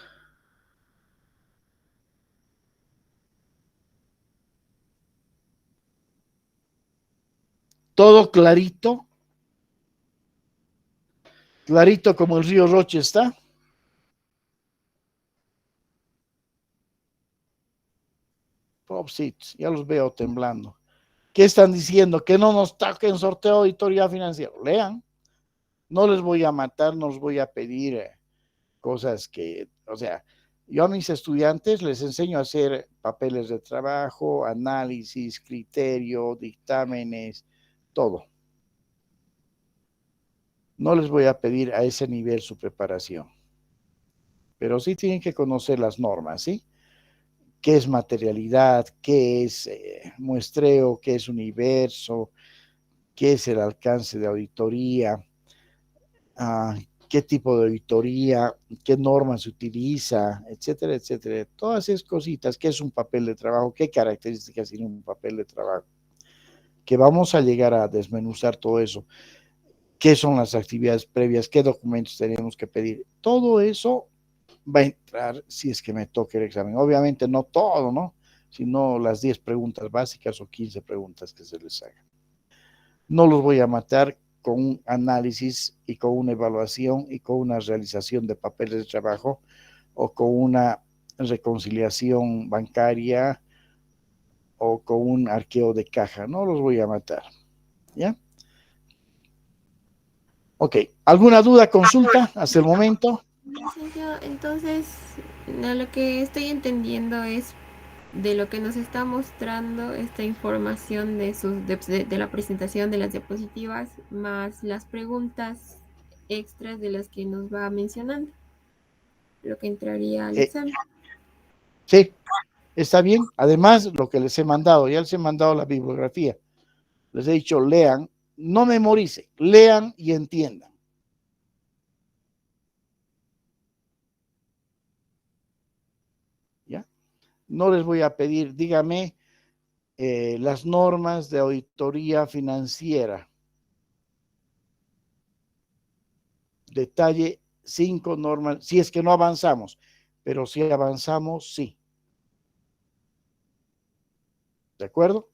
Speaker 1: ¿Todo clarito? Clarito como el río Roche está. Popsitos, ya los veo temblando. ¿Qué están diciendo? Que no nos saquen sorteo de auditoría financiera. Lean. No les voy a matar, no les voy a pedir cosas que, o sea, yo a mis estudiantes les enseño a hacer papeles de trabajo, análisis, criterio, dictámenes, todo. No les voy a pedir a ese nivel su preparación, pero sí tienen que conocer las normas, ¿sí? ¿Qué es materialidad? ¿Qué es muestreo? ¿Qué es universo? ¿Qué es el alcance de auditoría? ¿Qué tipo de auditoría? ¿Qué normas se utiliza? Etcétera, etcétera. Todas esas cositas. ¿Qué es un papel de trabajo? ¿Qué características tiene un papel de trabajo? Que vamos a llegar a desmenuzar todo eso. ¿Qué son las actividades previas? ¿Qué documentos tenemos que pedir? Todo eso va a entrar si es que me toque el examen. Obviamente no todo, ¿no? Sino las 10 preguntas básicas o 15 preguntas que se les hagan. No los voy a matar con un análisis y con una evaluación y con una realización de papeles de trabajo o con una reconciliación bancaria o con un arqueo de caja. No los voy a matar. ¿Ya? Ok. ¿Alguna duda, consulta hasta el momento?
Speaker 4: Licenciado, entonces, lo que estoy entendiendo es de lo que nos está mostrando esta información de la presentación de las diapositivas, más las preguntas extras de las que nos va mencionando, lo que entraría al examen.
Speaker 1: Sí, está bien. Además, lo que les he mandado, ya les he mandado la bibliografía. Les he dicho, lean, no memoricen, lean y entiendan. ¿Ya? No les voy a pedir, dígame, las normas de auditoría financiera. Detalle 5 normas, si es que no avanzamos, pero si avanzamos, sí. ¿De acuerdo?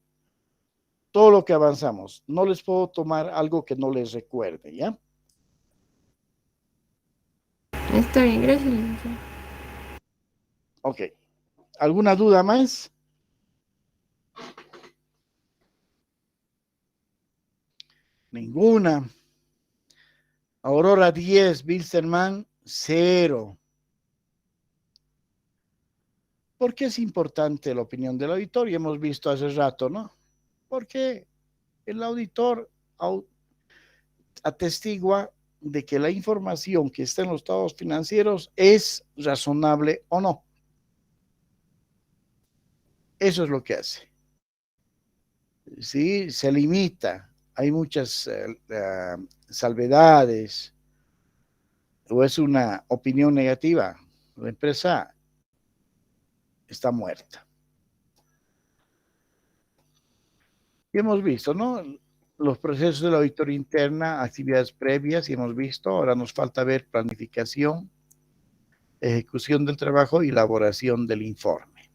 Speaker 1: Todo lo que avanzamos. No les puedo tomar algo que no les recuerde, ¿ya?
Speaker 4: Está bien, gracias, licenciado.
Speaker 1: Ok. ¿Alguna duda más? Ninguna. Aurora 10, Bilsterman 0. ¿Por qué es importante la opinión del auditor? Y hemos visto hace rato, ¿no? Porque el auditor atestigua de que la información que está en los estados financieros es razonable o no. Eso es lo que hace. Sí, se limita. Hay muchas salvedades o es una opinión negativa. La empresa está muerta. Y hemos visto, ¿no? Los procesos de la auditoría interna, actividades previas, y hemos visto, ahora nos falta ver planificación, ejecución del trabajo y elaboración del informe.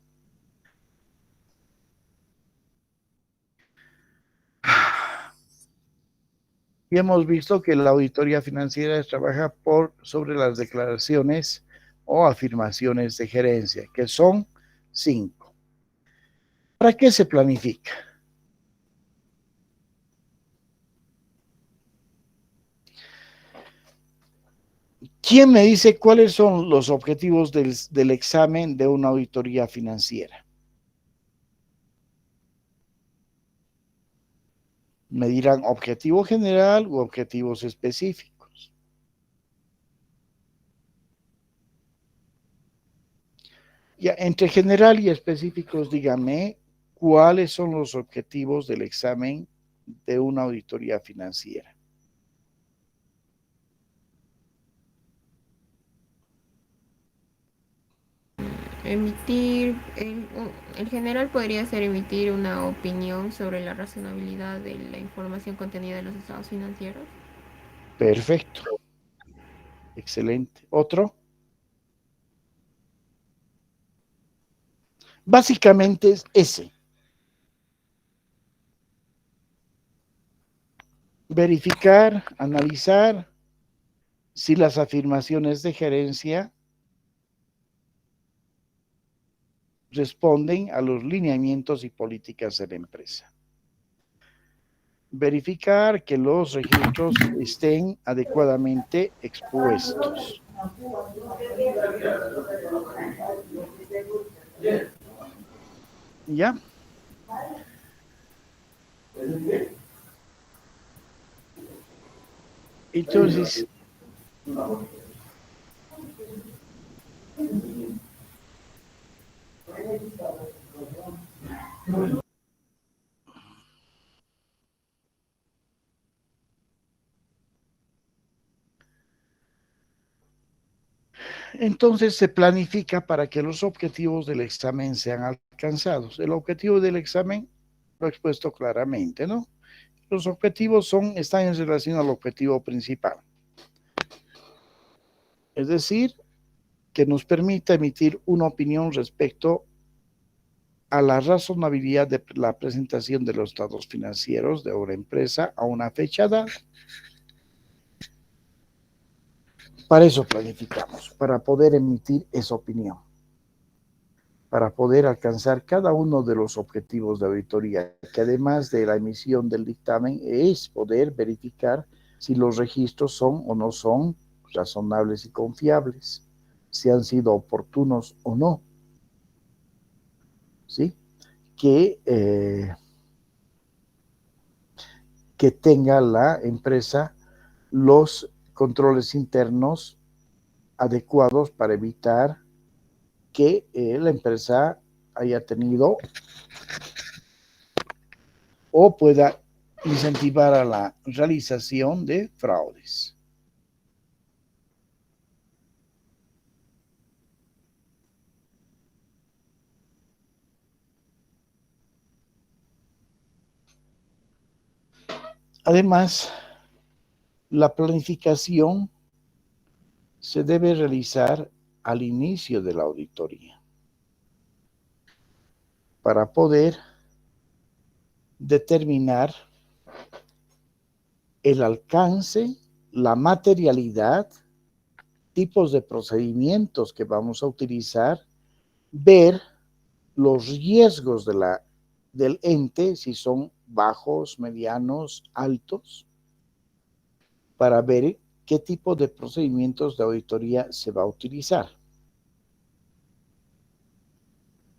Speaker 1: Y hemos visto que la auditoría financiera trabaja sobre las declaraciones o afirmaciones de gerencia, que son 5. ¿Para qué se planifica? ¿Quién me dice cuáles son los objetivos del examen de una auditoría financiera? Me dirán objetivo general u objetivos específicos. Ya, entre general y específicos, dígame cuáles son los objetivos del examen de una auditoría financiera.
Speaker 4: El general podría ser emitir una opinión sobre la razonabilidad de la información contenida en los estados financieros.
Speaker 1: Perfecto. Excelente. ¿Otro? Básicamente es ese. Verificar, analizar si las afirmaciones de gerencia responden a los lineamientos y políticas de la empresa. verificar que los registros estén adecuadamente expuestos. ¿Ya? Entonces, se planifica para que los objetivos del examen sean alcanzados. El objetivo del examen lo he expuesto claramente, ¿no? Los objetivos están en relación al objetivo principal. Es decir, que nos permita emitir una opinión respecto a la razonabilidad de la presentación de los estados financieros de una empresa a una fecha dada. Para eso planificamos, para poder emitir esa opinión, para poder alcanzar cada uno de los objetivos de auditoría, que además de la emisión del dictamen es poder verificar si los registros son o no son razonables y confiables, si han sido oportunos o no, ¿sí? Que tenga la empresa los controles internos adecuados para evitar que la empresa haya tenido o pueda incentivar a la realización de fraudes. Además, la planificación se debe realizar al inicio de la auditoría para poder determinar el alcance, la materialidad, tipos de procedimientos que vamos a utilizar, ver los riesgos del ente, si son bajos, medianos, altos, para ver qué tipo de procedimientos de auditoría se va a utilizar.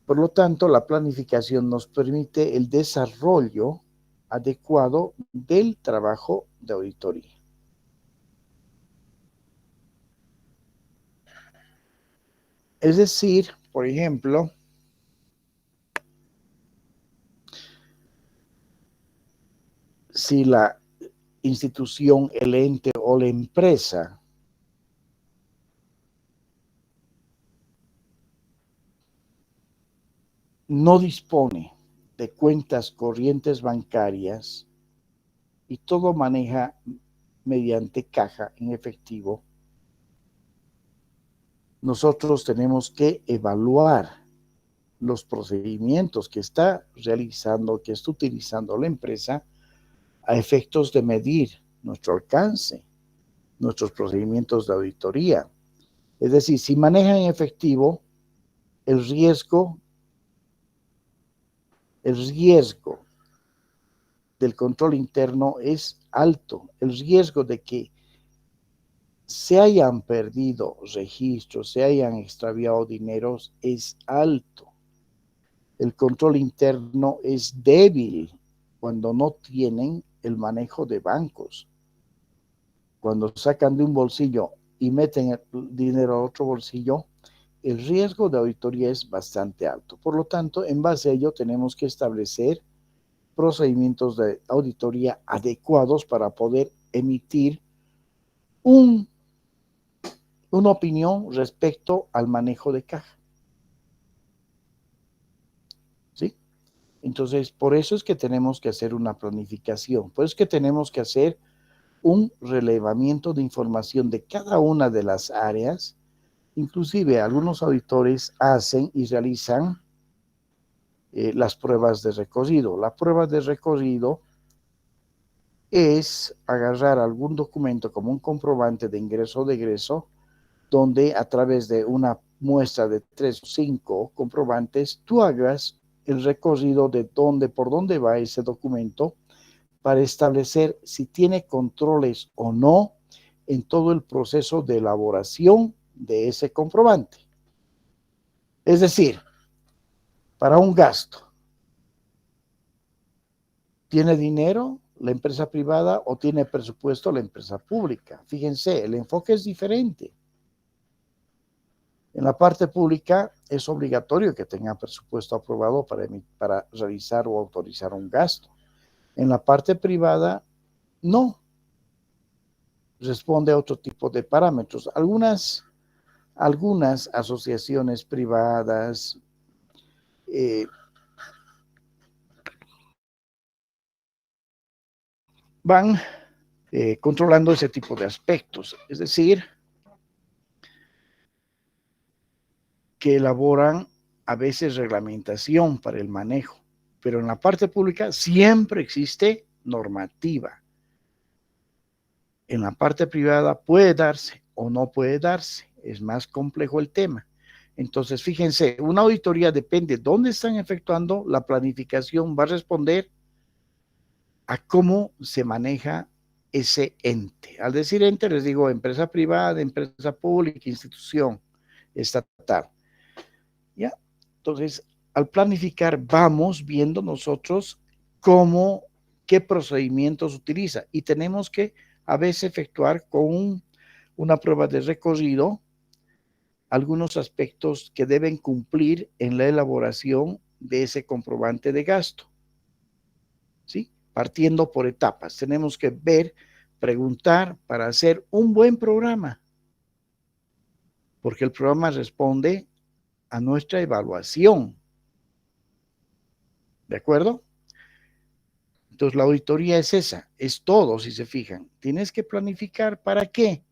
Speaker 1: Por lo tanto, la planificación nos permite el desarrollo adecuado del trabajo de auditoría. Es decir, por ejemplo, si la institución, el ente o la empresa no dispone de cuentas corrientes bancarias y todo maneja mediante caja en efectivo, nosotros tenemos que evaluar los procedimientos que está realizando, que está utilizando la empresa a efectos de medir nuestro alcance, nuestros procedimientos de auditoría. Es decir, si manejan en efectivo, el riesgo del control interno es alto. El riesgo de que se hayan perdido registros, se hayan extraviado dineros es alto. El control interno es débil cuando no tienen el manejo de bancos. Cuando sacan de un bolsillo y meten el dinero a otro bolsillo, el riesgo de auditoría es bastante alto. Por lo tanto, en base a ello tenemos que establecer procedimientos de auditoría adecuados para poder emitir una opinión respecto al manejo de caja. ¿Sí? Entonces, por eso es que tenemos que hacer una planificación, por eso es que tenemos que hacer un relevamiento de información de cada una de las áreas. Inclusive algunos auditores hacen y realizan las pruebas de recorrido. La prueba de recorrido es agarrar algún documento como un comprobante de ingreso o de egreso, donde a través de una muestra de 3 o 5 comprobantes, tú hagas el recorrido de por dónde va ese documento, para establecer si tiene controles o no en todo el proceso de elaboración de ese comprobante. Es decir, para un gasto, ¿tiene dinero la empresa privada o tiene presupuesto la empresa pública? Fíjense, el enfoque es diferente. En la parte pública es obligatorio que tenga presupuesto aprobado para realizar o autorizar un gasto. En la parte privada, no. Responde a otro tipo de parámetros. Algunas asociaciones privadas van controlando ese tipo de aspectos. Es decir, que elaboran a veces reglamentación para el manejo, pero en la parte pública siempre existe normativa. En la parte privada puede darse o no puede darse, es más complejo el tema. Entonces, fíjense, una auditoría depende de dónde están efectuando la planificación, va a responder a cómo se maneja ese ente. Al decir ente, les digo empresa privada, empresa pública, institución estatal. ¿Ya? Entonces, al planificar, vamos viendo nosotros qué procedimientos utiliza y tenemos que a veces efectuar con una prueba de recorrido algunos aspectos que deben cumplir en la elaboración de ese comprobante de gasto. ¿Sí? Partiendo por etapas. Tenemos que ver, preguntar para hacer un buen programa, porque el programa responde a nuestra evaluación. ¿De acuerdo? Entonces, la auditoría es esa, es todo, si se fijan. Tienes que planificar, ¿para qué?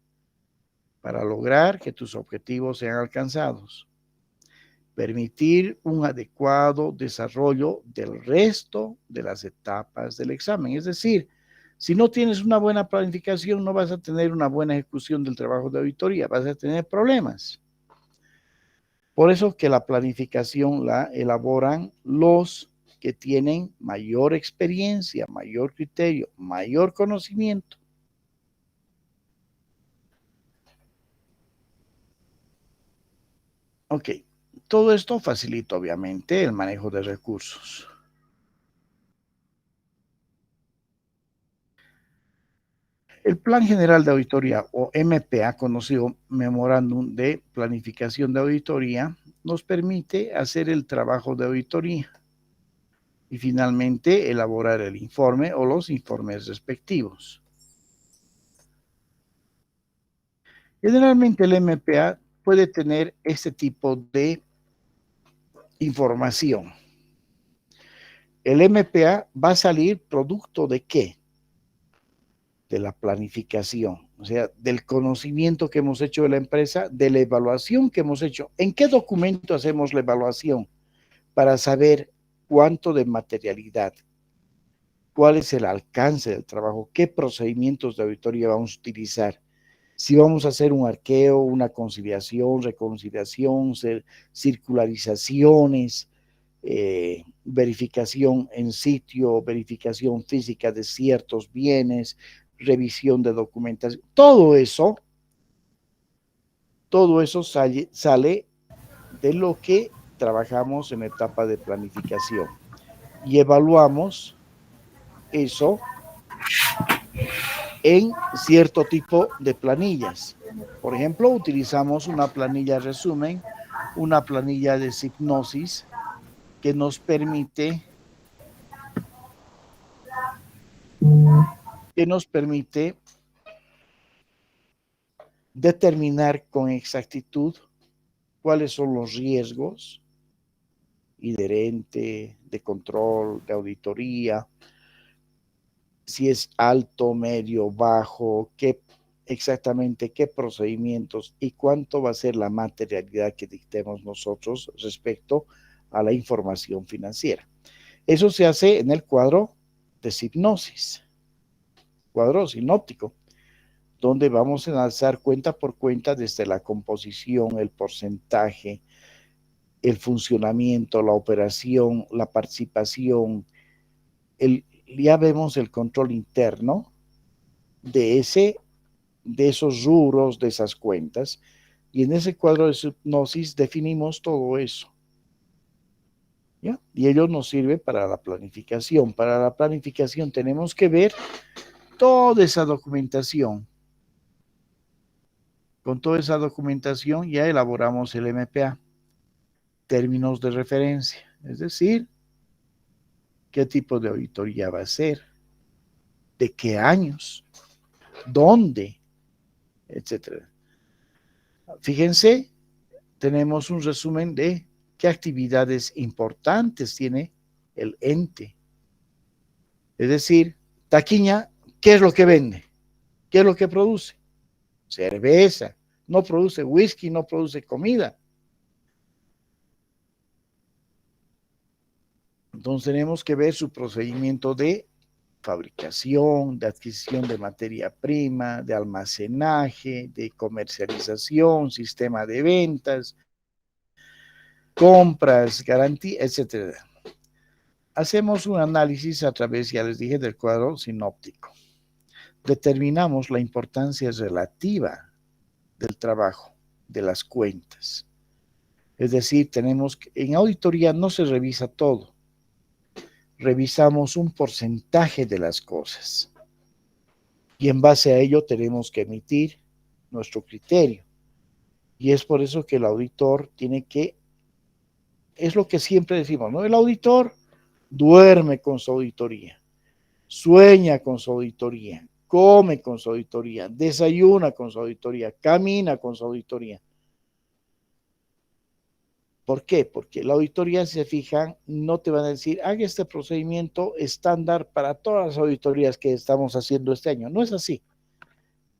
Speaker 1: Para lograr que tus objetivos sean alcanzados. Permitir un adecuado desarrollo del resto de las etapas del examen. Es decir, si no tienes una buena planificación, no vas a tener una buena ejecución del trabajo de auditoría, vas a tener problemas. Por eso que la planificación la elaboran los que tienen mayor experiencia, mayor criterio, mayor conocimiento. Ok, todo esto facilita obviamente el manejo de recursos. El Plan General de Auditoría o MPA, conocido Memorándum de Planificación de Auditoría, nos permite hacer el trabajo de auditoría y finalmente elaborar el informe o los informes respectivos. Generalmente el MPA puede tener este tipo de información. El MPA va a salir producto ¿de qué? De la planificación, o sea, del conocimiento que hemos hecho de la empresa, de la evaluación que hemos hecho. ¿En qué documento hacemos la evaluación? Para saber cuánto de materialidad, cuál es el alcance del trabajo, qué procedimientos de auditoría vamos a utilizar. Si vamos a hacer un arqueo, una conciliación, reconciliación, circularizaciones, verificación en sitio, verificación física de ciertos bienes, revisión de documentación, todo eso sale de lo que trabajamos en la etapa de planificación y evaluamos eso en cierto tipo de planillas. Por ejemplo, utilizamos una planilla resumen, una planilla de hipnosis que nos permite determinar con exactitud cuáles son los riesgos inherentes de control, de auditoría, si es alto, medio, bajo, exactamente qué procedimientos y cuánto va a ser la materialidad que dictemos nosotros respecto a la información financiera. Eso se hace en el cuadro de hipnosis, cuadro sinóptico, donde vamos a enlazar cuenta por cuenta desde la composición, el porcentaje, el funcionamiento, la operación, la participación, ya vemos el control interno de esos rubros, de esas cuentas, y en ese cuadro de hipnosis definimos todo eso. ¿Ya? Y ello nos sirve para la planificación. Para la planificación tenemos que ver toda esa documentación. Con toda esa documentación ya elaboramos el MPA, términos de referencia, es decir, qué tipo de auditoría va a ser, de qué años, dónde, etcétera. Fíjense, tenemos un resumen de qué actividades importantes tiene el ente. Es decir, Taquiña, ¿qué es lo que vende? ¿Qué es lo que produce? Cerveza. No produce whisky, no produce comida. Entonces tenemos que ver su procedimiento de fabricación, de adquisición de materia prima, de almacenaje, de comercialización, sistema de ventas, compras, garantía, etc. Hacemos un análisis a través, ya les dije, del cuadro sinóptico. Determinamos la importancia relativa del trabajo, de las cuentas. Es decir, en auditoría no se revisa todo. Revisamos un porcentaje de las cosas. Y en base a ello tenemos que emitir nuestro criterio. Y es por eso que el auditor es lo que siempre decimos, ¿no? El auditor duerme con su auditoría, sueña con su auditoría, come con su auditoría, desayuna con su auditoría, camina con su auditoría. ¿Por qué? Porque la auditoría, si se fijan, no te van a decir, haga este procedimiento estándar para todas las auditorías que estamos haciendo este año. No es así.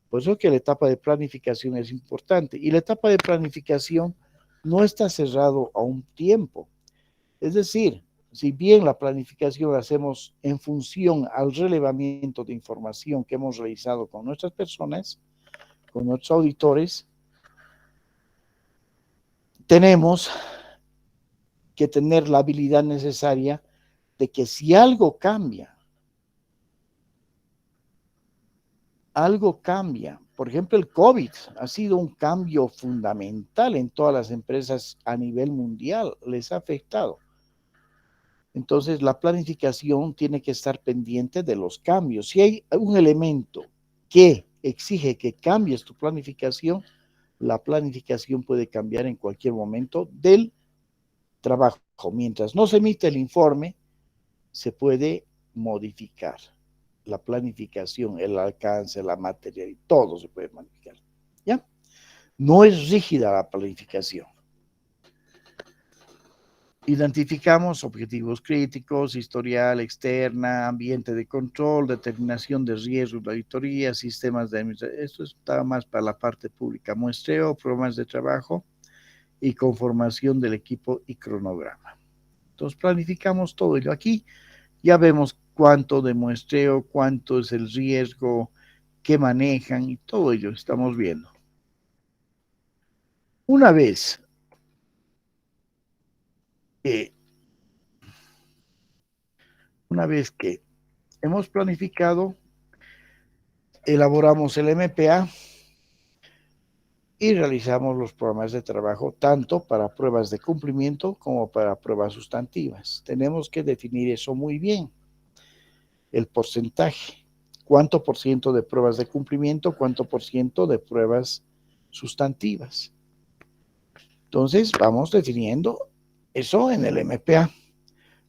Speaker 1: Por eso que la etapa de planificación es importante. Y la etapa de planificación no está cerrado a un tiempo. Es decir, si bien la planificación la hacemos en función al relevamiento de información que hemos realizado con nuestras personas, con nuestros auditores, tenemos que tener la habilidad necesaria de que si algo cambia, por ejemplo, el COVID ha sido un cambio fundamental en todas las empresas a nivel mundial, les ha afectado. Entonces, la planificación tiene que estar pendiente de los cambios. Si hay un elemento que exige que cambies tu planificación, la planificación puede cambiar en cualquier momento del trabajo. Mientras no se emite el informe, se puede modificar la planificación, el alcance, la materia, y todo se puede modificar. ¿Ya? No es rígida la planificación. Identificamos objetivos críticos, historial externa, ambiente de control, determinación de riesgos de auditoría, sistemas de administración. Esto está más para la parte pública. Muestreo, programas de trabajo y conformación del equipo y cronograma. Entonces planificamos todo ello. Aquí ya vemos cuánto de muestreo, cuánto es el riesgo, qué manejan y todo ello estamos viendo. Una vez que hemos planificado, elaboramos el MPA y realizamos los programas de trabajo tanto para pruebas de cumplimiento como para pruebas sustantivas. Tenemos que definir eso muy bien. El porcentaje, cuánto por ciento de pruebas de cumplimiento, cuánto por ciento de pruebas sustantivas. Entonces vamos definiendo eso en el MPA.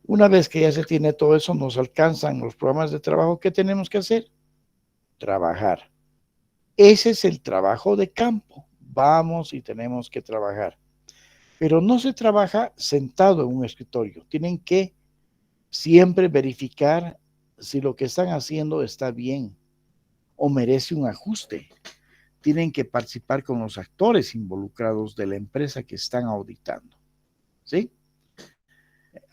Speaker 1: Una vez que ya se tiene todo eso, nos alcanzan los programas de trabajo. ¿Qué tenemos que hacer? Trabajar. Ese es el trabajo de campo. Vamos y tenemos que trabajar. Pero no se trabaja sentado en un escritorio. Tienen que siempre verificar si lo que están haciendo está bien o merece un ajuste. Tienen que participar con los actores involucrados de la empresa que están auditando. ¿Sí?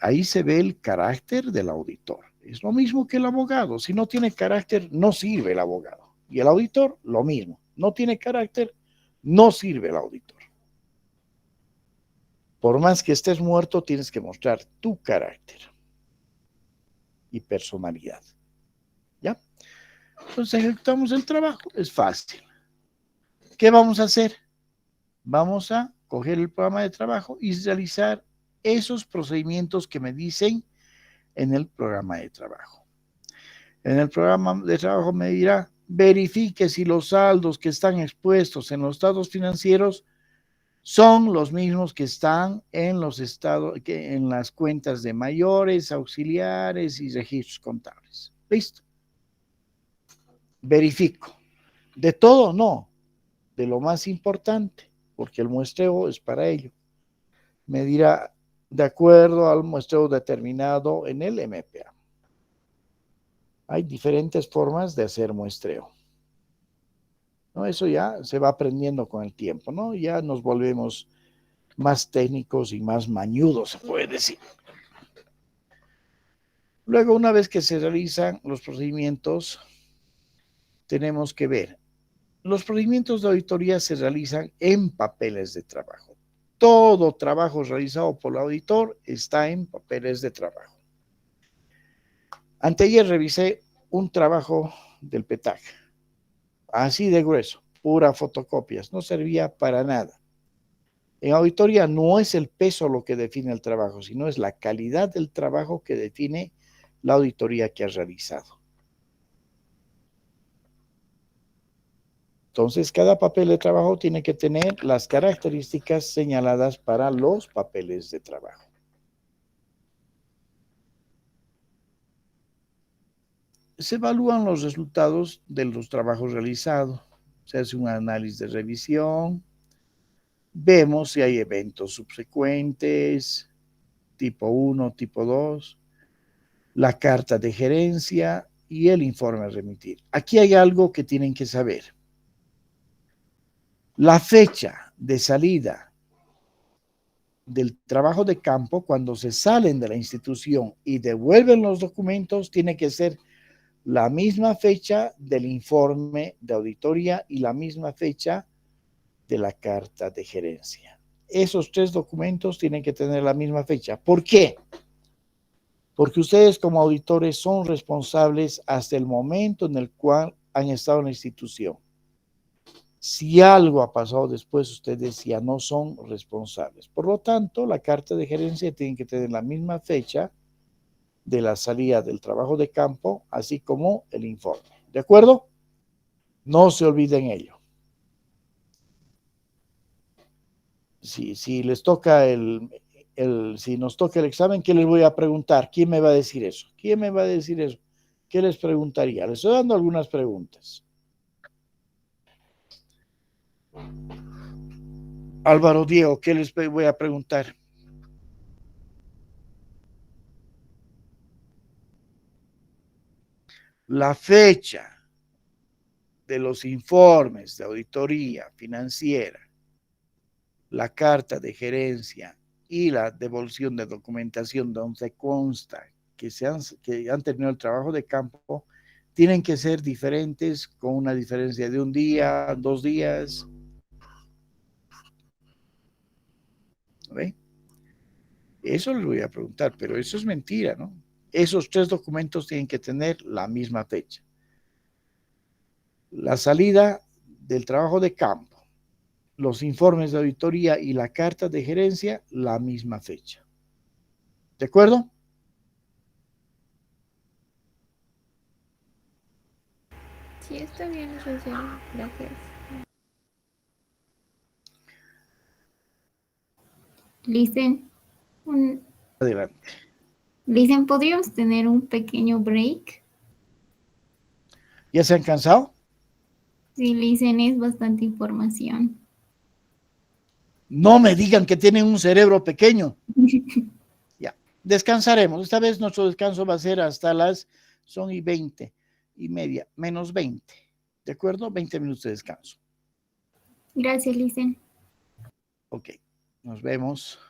Speaker 1: Ahí se ve el carácter del auditor. Es lo mismo que el abogado. Si no tiene carácter, no sirve el abogado. Y el auditor, lo mismo. No tiene carácter, no sirve el auditor. Por más que estés muerto, tienes que mostrar tu carácter. y personalidad. ¿Ya? Entonces ejecutamos el trabajo, es fácil. ¿Qué vamos a hacer? Vamos a coger el programa de trabajo y realizar esos procedimientos que me dicen en el programa de trabajo. En el programa de trabajo me dirá, verifique si los saldos que están expuestos en los estados financieros son los mismos que están en los estados, en las cuentas de mayores, auxiliares y registros contables. ¿Listo? Verifico. De todo, no. De lo más importante, porque el muestreo es para ello. Me dirá, de acuerdo al muestreo determinado en el MPA. Hay diferentes formas de hacer muestreo, ¿no? Eso ya se va aprendiendo con el tiempo, ¿no? Ya nos volvemos más técnicos y más mañudos, se puede decir. Luego, una vez que se realizan los procedimientos, tenemos que ver. Los procedimientos de auditoría se realizan en papeles de trabajo. Todo trabajo realizado por el auditor está en papeles de trabajo. Anteayer revisé un trabajo del PETAC, así de grueso, pura fotocopias, no servía para nada. En auditoría no es el peso lo que define el trabajo, sino es la calidad del trabajo que define la auditoría que has realizado. Entonces, cada papel de trabajo tiene que tener las características señaladas para los papeles de trabajo. Se evalúan los resultados de los trabajos realizados. Se hace un análisis de revisión. Vemos si hay eventos subsecuentes, tipo 1, tipo 2, la carta de gerencia y el informe a remitir. Aquí hay algo que tienen que saber. La fecha de salida del trabajo de campo, cuando se salen de la institución y devuelven los documentos, tiene que ser la misma fecha del informe de auditoría y la misma fecha de la carta de gerencia. Esos tres documentos tienen que tener la misma fecha. ¿Por qué? Porque ustedes como auditores son responsables hasta el momento en el cual han estado en la institución. Si algo ha pasado después, ustedes ya no son responsables. Por lo tanto, la carta de gerencia tiene que tener la misma fecha de la salida del trabajo de campo, así como el informe. ¿De acuerdo? No se olviden ello. Si les toca si nos toca el examen, ¿qué les voy a preguntar? ¿Quién me va a decir eso? ¿Quién me va a decir eso? ¿Qué les preguntaría? Les estoy dando algunas preguntas. Álvaro Diego, ¿qué les voy a preguntar? La fecha de los informes de auditoría financiera, la carta de gerencia y la devolución de documentación donde consta que han terminado el trabajo de campo, tienen que ser diferentes con una diferencia de un día, 2 días. ¿Ve? Eso les voy a preguntar, pero eso es mentira, ¿no? Esos 3 documentos tienen que tener la misma fecha. La salida del trabajo de campo, los informes de auditoría y la carta de gerencia, la misma fecha. ¿De acuerdo?
Speaker 4: Sí, está bien, licenciado. Gracias.
Speaker 5: Licen,
Speaker 1: Adelante.
Speaker 5: Licen, ¿podríamos tener un pequeño break?
Speaker 1: ¿Ya se han cansado?
Speaker 5: Sí, Licen, es bastante información.
Speaker 1: No me digan que tienen un cerebro pequeño. Ya, descansaremos. Esta vez nuestro descanso va a ser hasta son y 20:30, menos 20. ¿De acuerdo? 20 minutos de descanso.
Speaker 5: Gracias, Licen.
Speaker 1: Ok, nos vemos.